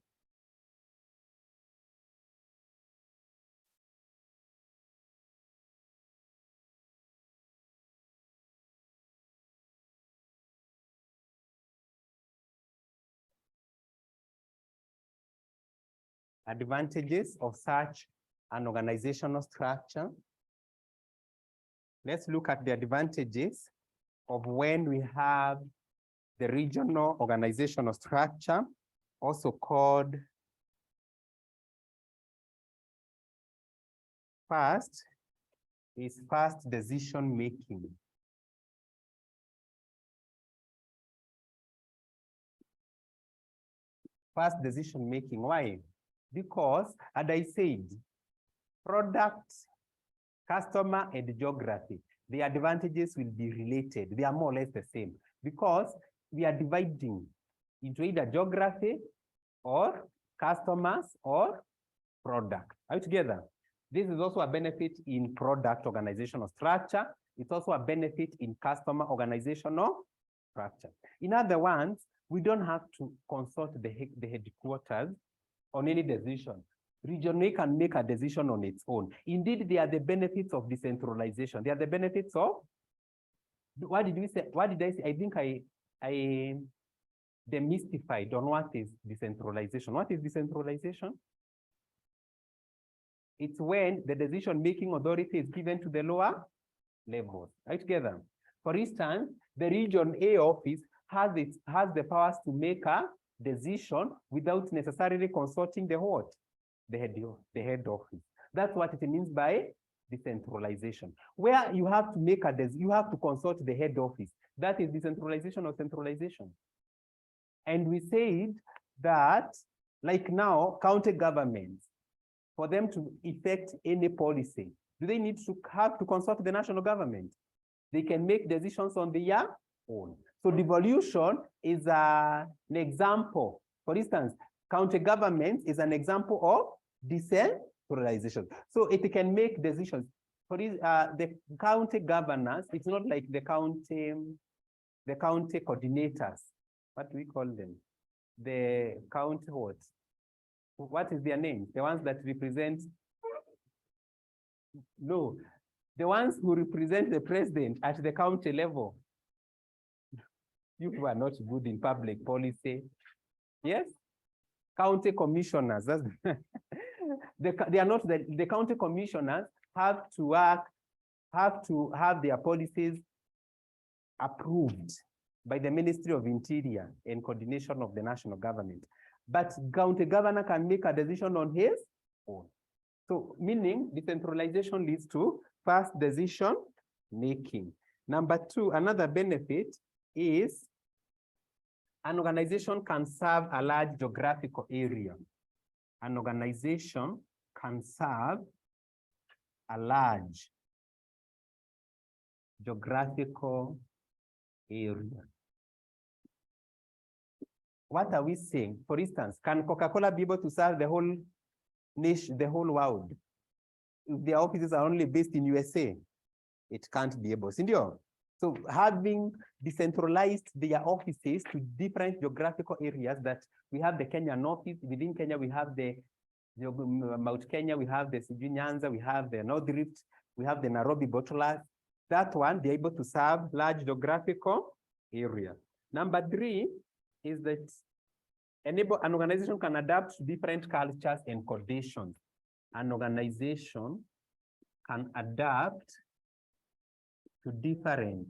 Advantages of such an organizational structure. Let's look at the advantages of when we have the regional organizational structure, also called first is fast decision making. Fast decision making. Why? Because, as I said, product, customer, and geography, the advantages will be related. They are more or less the same because we are dividing into either geography or customers or product. Are you together? This is also a benefit in product organizational structure. It's also a benefit in customer organizational structure. In other words, we don't have to consult the headquarters on any decision. Region A can make a decision on its own. Indeed, they are the benefits of decentralization. They are the benefits of, what did we say? What did I say? I think I demystified on what is decentralization. What is decentralization? It's when the decision-making authority is given to the lower levels. Right together. For instance, the region A office has the powers to make a decision without necessarily consulting the what? The head office. That's what it means by decentralization. Where you have to make a decision, you have to consult the head office. That is decentralization or centralization. And we said that, like now, county governments, for them to effect any policy, do they need to have to consult the national government? They can make decisions on their own. So devolution is an example. For instance, county government is an example of decentralization. So it can make decisions. For the county governors, it's not like the county coordinators. What do we call them? The county what? What is their name? The ones that represent? No, the ones who represent the president at the county level. You are not good in public policy. Yes? County commissioners. That's they are not the county commissioners have to work, have to have their policies approved by the Ministry of Interior in coordination of the national government. But county governor can make a decision on his own. So meaning decentralization leads to fast decision making. Number two, another benefit is an organization can serve a large geographical area. An organization can serve a large geographical area. What are we saying? For instance, can Coca-Cola be able to serve the whole nation, the whole world? If their offices are only based in USA, it can't be able. So having decentralized their offices to different geographical areas, that we have the Kenyan office, within Kenya we have the Mount Kenya, we have the Sijui Nyanza, we have the North Rift, we have the Nairobi bottlers. That one, they're able to serve large geographical area. Number three is that an organization can adapt to different cultures and conditions. An organization can adapt to different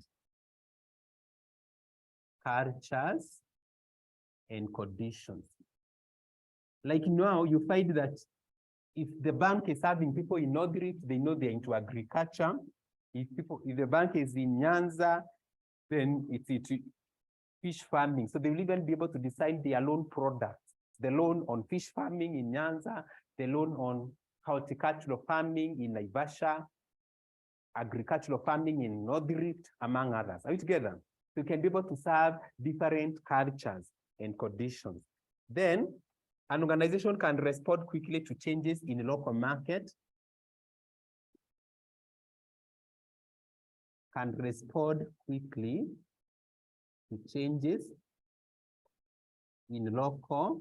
cultures, and conditions. Like now, you find that if the bank is having people in North Rift, they know they're into agriculture. If the bank is in Nyanza, then it's fish farming. So they will even be able to decide their loan products. The loan on fish farming in Nyanza, the loan on horticultural farming in Naivasha, agricultural farming in North Rift, among others. Are we together? So you can be able to serve different cultures and conditions. Then an organization can respond quickly to changes in the local market, can respond quickly to changes in the local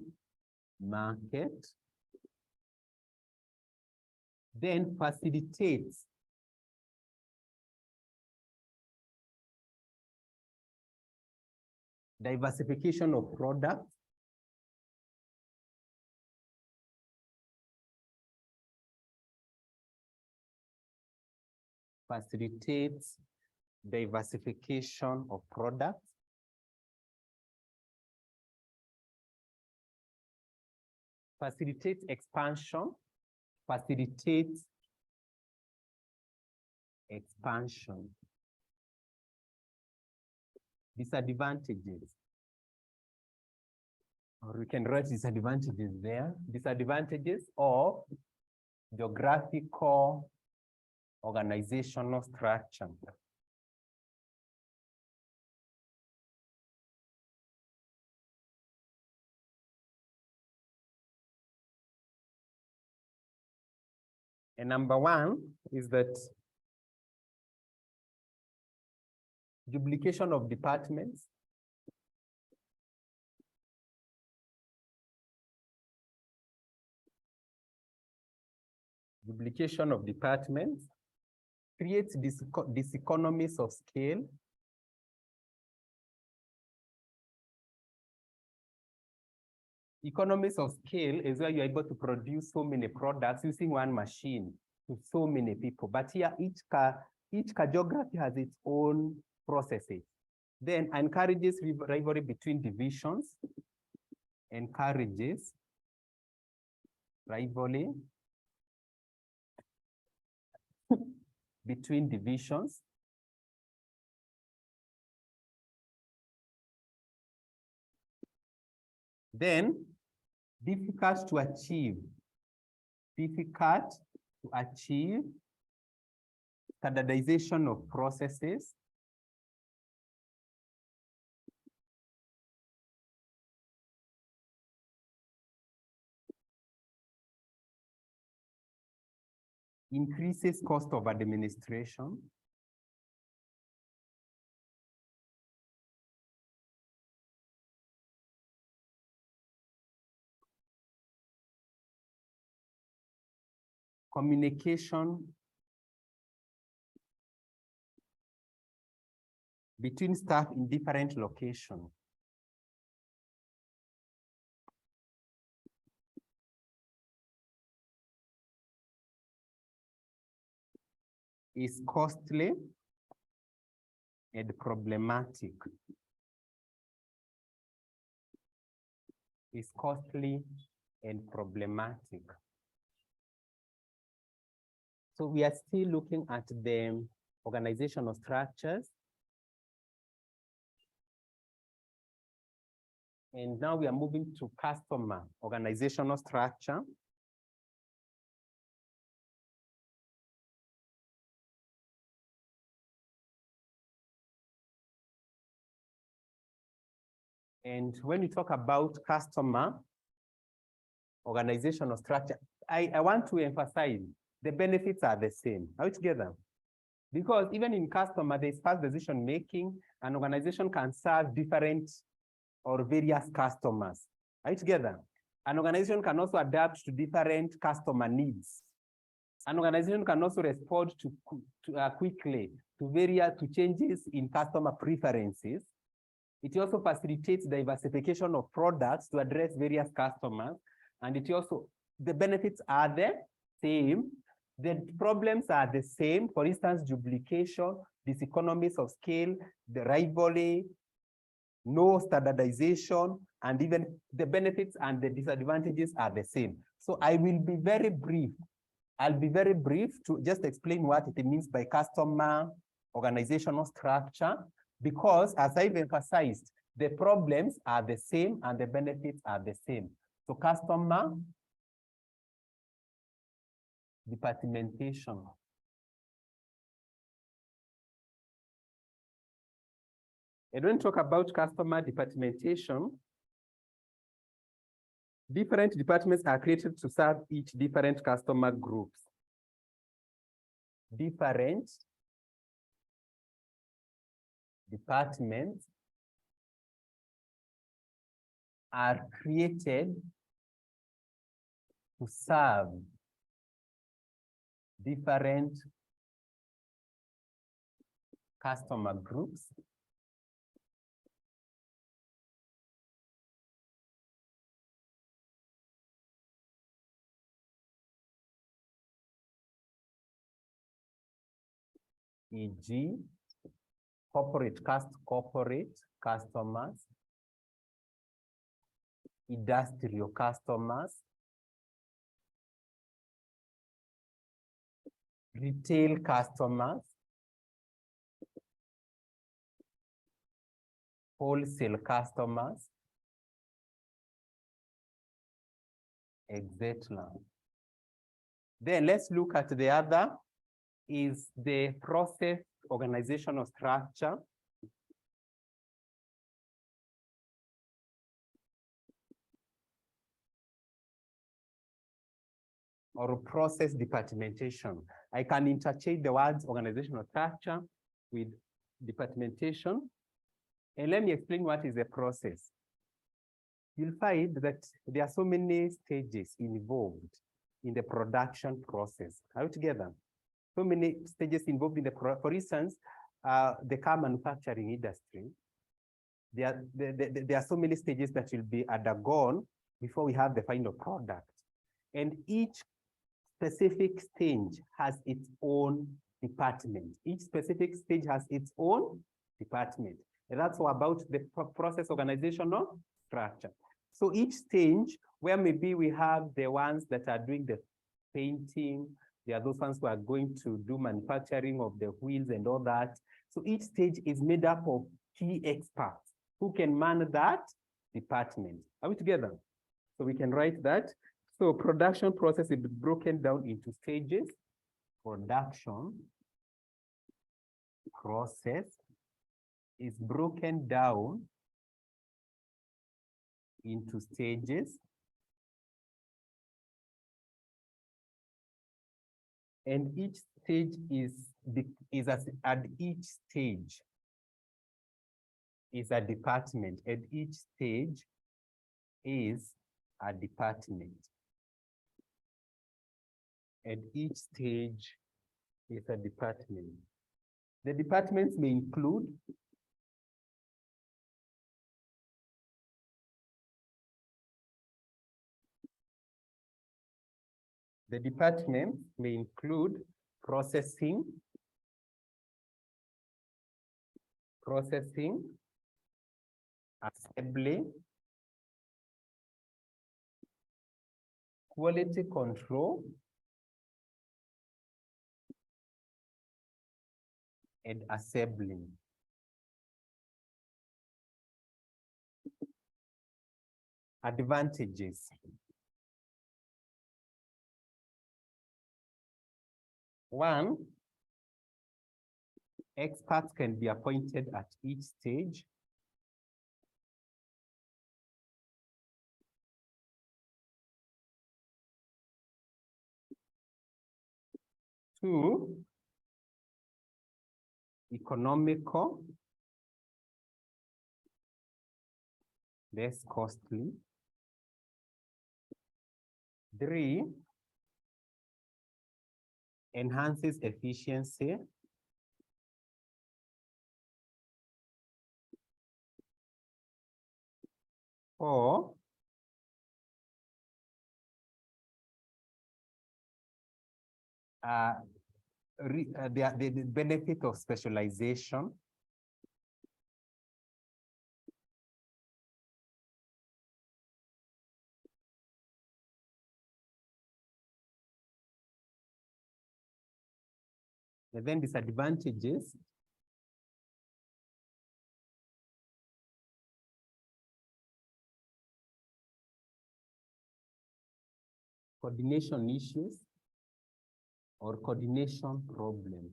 market, then facilitates diversification of products, facilitates diversification of products, facilitates expansion, facilitates expansion. Disadvantages, or we can write disadvantages there. Disadvantages of geographical organizational structure. And number one is that duplication of departments, creates diseconomies of scale, economies of scale is where you're able to produce so many products using one machine to so many people. But here, each geography has its own processes. Then encourages rivalry between divisions, encourages rivalry between divisions. Then difficult to achieve standardization of processes, increases cost of administration, communication between staff in different locations. Is costly and problematic. Is costly and problematic. So we are still looking at the organizational structures. And now we are moving to customer organizational structure. And when we talk about customer organizational structure, I want to emphasize the benefits are the same. Are we together? Because even in customer, there's fast decision making. An organization can serve different or various customers. Are you together? An organization can also adapt to different customer needs. An organization can also respond quickly to changes in customer preferences. It also facilitates diversification of products to address various customers. And it also, the benefits are the same. The problems are the same. For instance, duplication, diseconomies of scale, the rivalry, no standardization, and even the benefits and the disadvantages are the same. So I will be very brief. I'll be very brief to just explain what it means by customer organizational structure, because as I've emphasized, the problems are the same and the benefits are the same. So customer departmentation. And when we talk about customer departmentation, different departments are created to serve each different customer groups. Different departments are created to serve different customer groups. E.g., corporate customers, industrial customers, retail customers, wholesale customers, etc. Then let's look at the other, is the process organizational structure. Or process departmentation. I can interchange the words organizational structure with departmentation. And let me explain what is a process. You'll find that there are so many stages involved in the production process. Are we together? So many stages involved in the, for instance, the car manufacturing industry. There are so many stages that will be undergone before we have the final product. And each specific stage has its own department. Each specific stage has its own department. And that's all about the process organizational structure. So each stage, where maybe we have the ones that are doing the painting, there are those ones who are going to do manufacturing of the wheels and all that. So each stage is made up of key experts who can man that department. Are we together? So we can write that. So production process is broken down into stages. Production process is broken down into stages. And each stage at each stage is a department, and each stage is a department. And each stage is a department. The departments may include processing, assembly, quality control, and assembling. Advantages. One, experts can be appointed at each stage. Two, economical, less costly. Three, enhances efficiency. Four, the benefit of specialization. And then disadvantages. Coordination issues or coordination problems.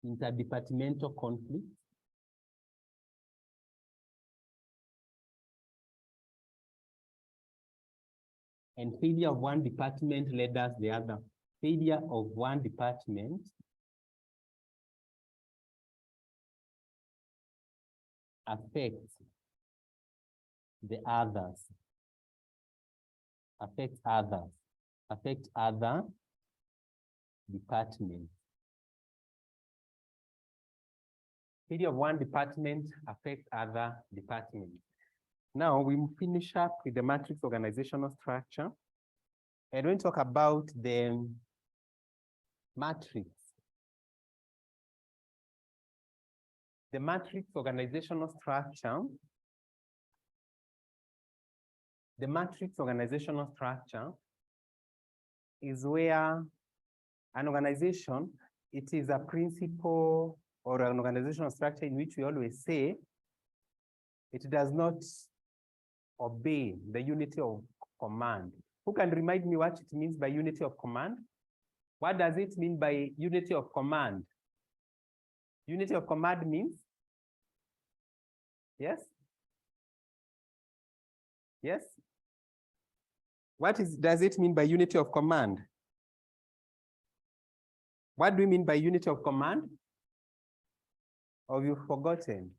Interdepartmental conflict. And failure of one department renders the other. Failure of one department affects the others. Affects others. Affects other departments. Failure of one department affects other departments. Now we finish up with the matrix organizational structure. And when we talk about the matrix organizational structure, is where an organization, it is a principle or an organizational structure in which we always say it does not obey the unity of command. Who can remind me what it means by unity of command? What does it mean by unity of command? Unity of command means? Yes? Yes? What does it mean by unity of command? What do we mean by unity of command? Or you've forgotten?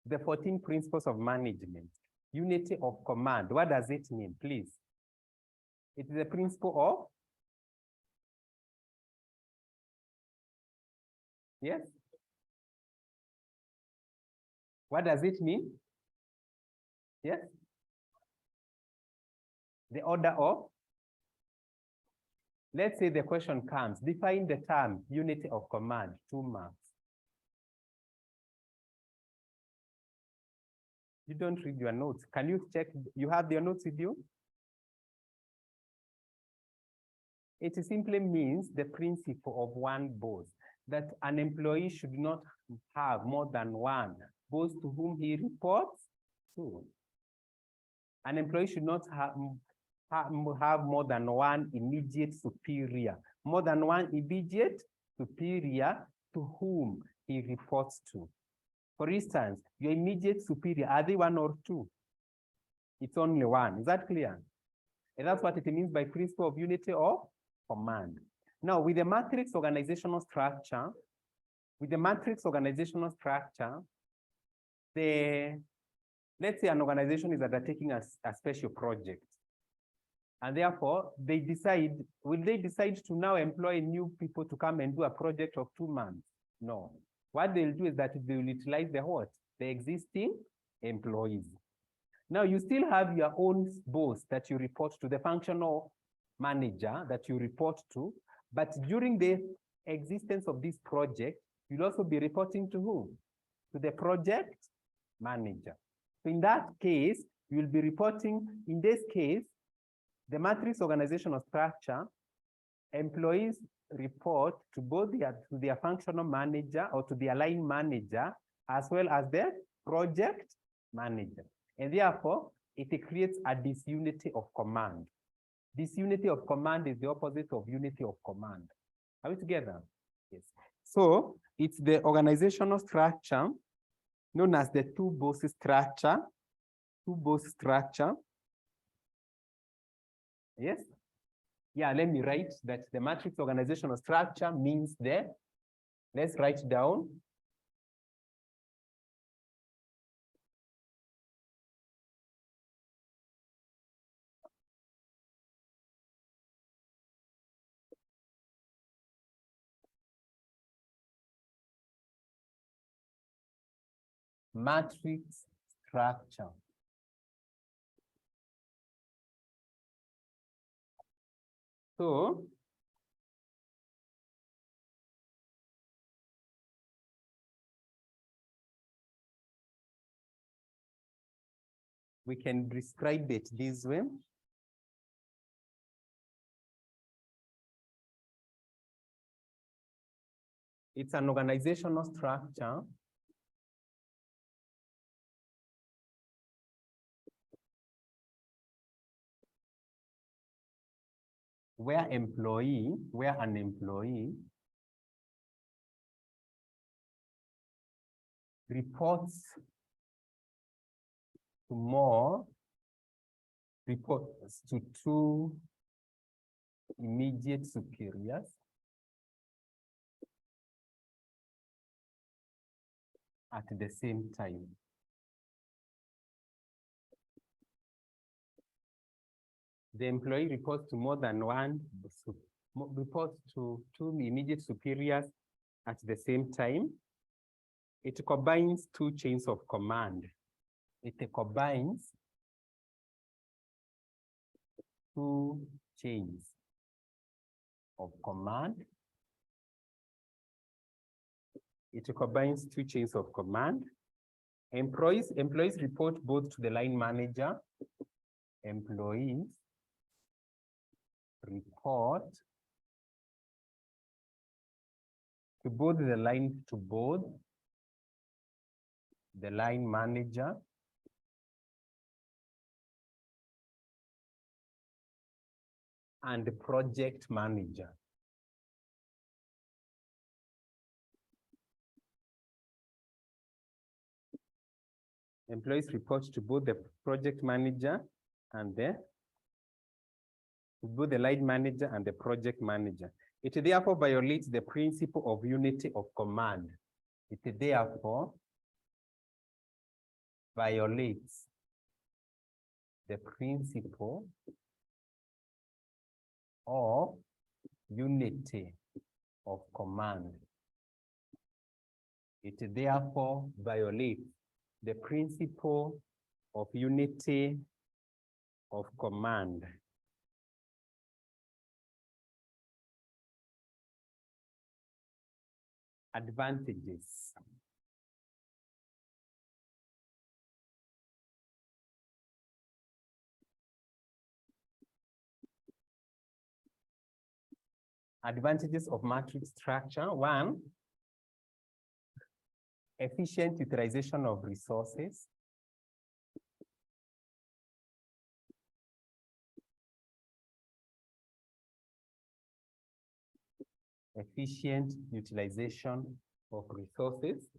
The 14 principles of management. Unity of command. What does it mean, please? It is a principle of? Yes? What does it mean? Yes? The order of? Let's say the question comes, define the term unity of command, 2 marks. You don't read your notes. Can you check? You have your notes with you? It simply means the principle of one boss, that an employee should not have more than one boss to whom he reports to. An employee should not have more than one immediate superior, more than one immediate superior to whom he reports to. For instance, your immediate superior, are they 1 or 2? It's only 1. Is that clear? And that's what it means by principle of unity of command. Now, with the matrix organizational structure, let's say an organization is undertaking a special project. And therefore, will they decide to now employ new people to come and do a project of 2 months? No. What they'll do is that they will utilize the existing employees. Now, you still have your own boss that you report to, the functional manager that you report to, but during the existence of this project, you'll also be reporting to whom? To the project manager. So in that case, you'll be reporting, in this case, the matrix organizational structure, employees report to both their functional manager or to their line manager, as well as the project manager. And therefore, it creates a disunity of command. Disunity of command is the opposite of unity of command. Are we together? Yes. So it's the organizational structure known as the two-boss structure. Two-boss structure. Yes? Yeah, let me write that the matrix organizational structure means let's write down. Matrix structure. So We can describe it this way. It's an organizational structure where an employee reports to two immediate superiors at the same time. The employee reports to more than one, reports to two immediate superiors at the same time. It combines two chains of command. It combines two chains of command. It combines two chains of command. Employees report both to the line manager. Employees report to both the line manager and the project manager. Employees report to both the project manager and both the line manager and the project manager. It therefore violates the principle of unity of command. It therefore violates the principle of unity of command. It therefore violates the principle of unity of command. Advantages. Advantages of matrix structure. One, efficient utilization of resources. Efficient utilization of resources.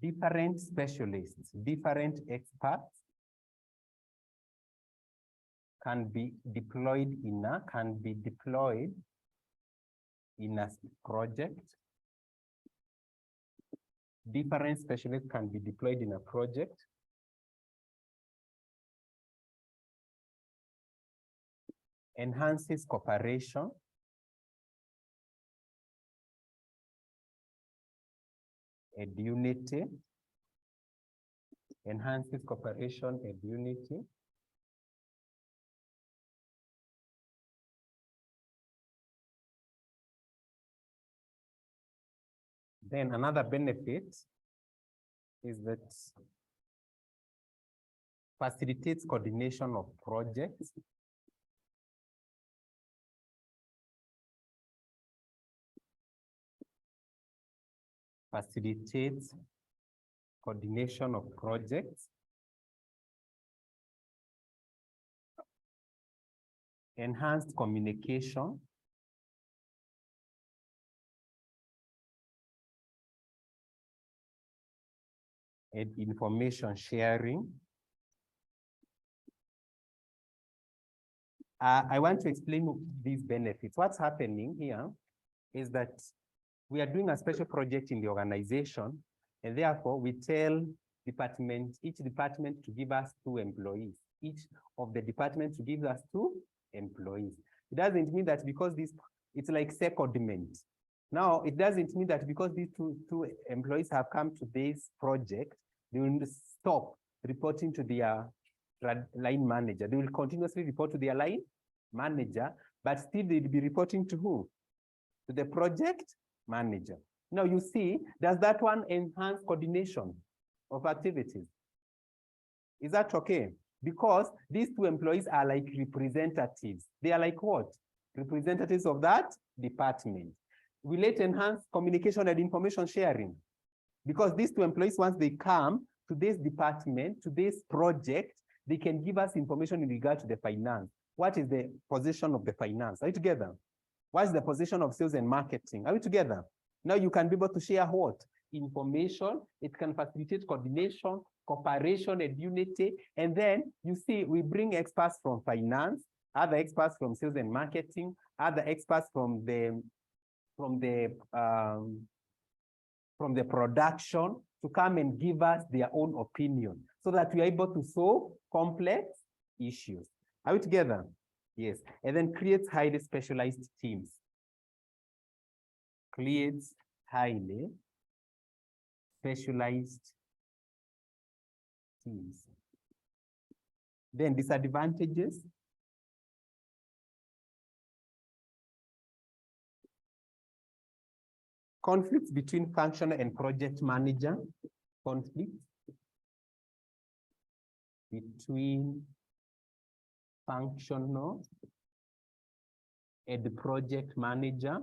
Different specialists, different experts can be deployed in a project. Different specialists can be deployed in a project. Enhances cooperation. And unity. Enhances cooperation and unity. Then another benefit is that facilitates coordination of projects. Facilitates coordination of projects. Enhanced communication. And information sharing. I want to explain these benefits. What's happening here is that we are doing a special project in the organization, and therefore we tell each department to give us 2 employees. Each of the departments to give us 2 employees. It doesn't mean that because it's like secondment. Now, it doesn't mean that because these two employees have come to this project, they will stop reporting to their line manager. They will continuously report to their line manager, but still they'll be reporting to who? To the project manager. Now you see, does that one enhance coordination of activities? Is that okay? Because these two employees are like representatives. They are like what? Representatives of that department. Will it enhance communication and information sharing? Because these two employees, once they come to this department, to this project, they can give us information in regard to the finance. What is the position of the finance? Are you together? What is the position of sales and marketing? Are we together? Now you can be able to share what? Information. It can facilitate coordination, cooperation, and unity. And then you see, we bring experts from finance, other experts from sales and marketing, other experts from the production to come and give us their own opinion so that we are able to solve complex issues. Are we together? Yes. And then creates highly specialized teams. Creates highly specialized teams. Then disadvantages. Conflicts between functional and project manager. Conflicts between functional and the project manager.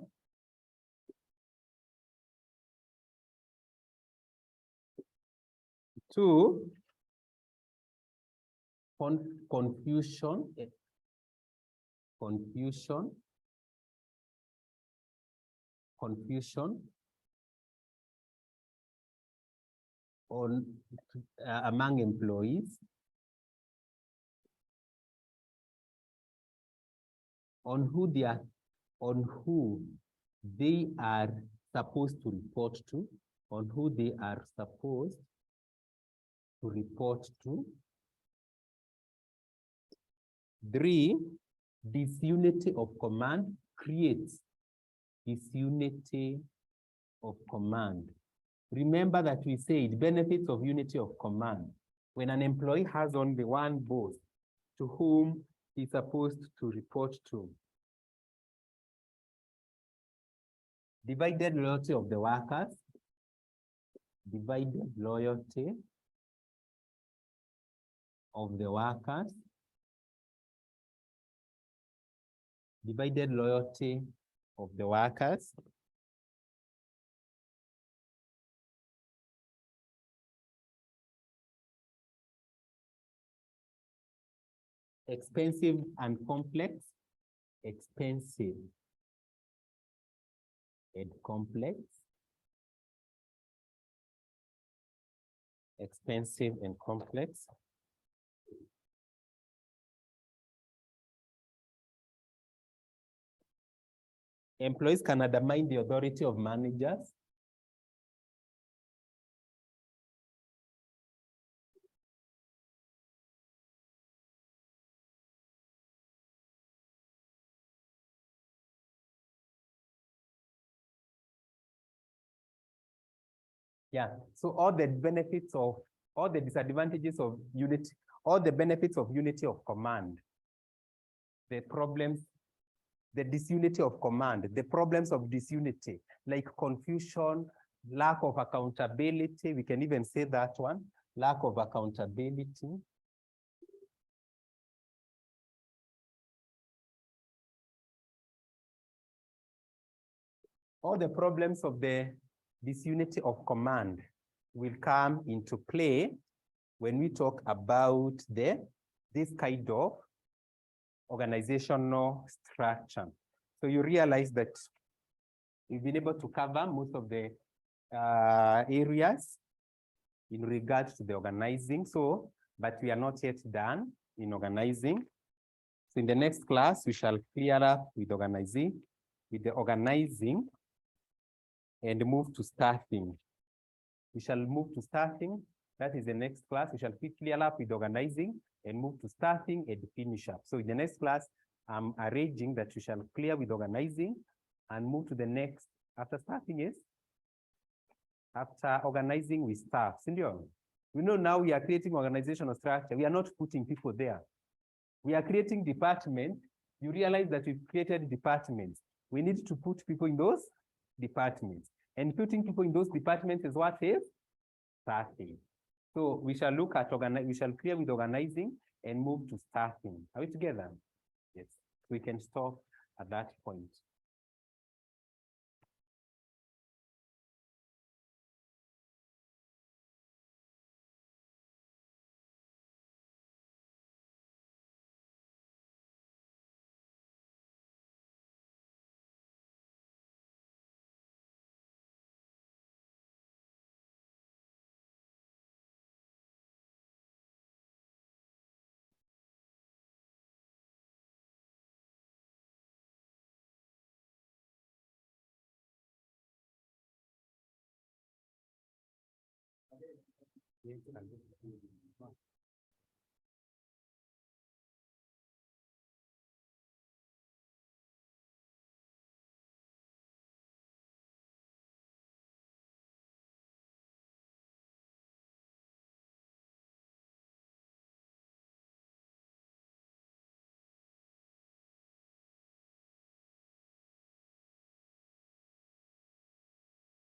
Two, confusion on among employees on who they are supposed to report to, Three, disunity of command creates disunity of command. Remember that we said benefits of unity of command. When an employee has only one boss to whom he's supposed to report to. Divided loyalty of the workers. Divided loyalty of the workers. Divided loyalty of the workers. Expensive and complex. Expensive and complex. Expensive and complex. Employees can undermine the authority of managers. Yeah, so all the benefits of, all the disadvantages of unity, all the benefits of unity of command, the problems, the disunity of command, the problems of disunity, like confusion, lack of accountability, we can even say that one, lack of accountability. All the problems of the disunity of command will come into play when we talk about this kind of organizational structure. So you realize that we've been able to cover most of the areas in regards to the organizing. So, but we are not yet done in organizing. So in the next class, we shall clear up with the organizing and move to staffing. We shall move to staffing. That is the next class. We shall clear up with organizing and move to staffing and finish up. So in the next class, I'm arranging that we shall clear with organizing and move to the next. After staffing is? After organizing with staff. Sindio? We know now we are creating organizational structure. We are not putting people there. We are creating department you realize that we've created departments. We need to put people in those departments. And putting people in those departments is what is staffing. So we shall look at we shall clear with organizing and move to staffing. Are we together? Yes. We can stop at that point.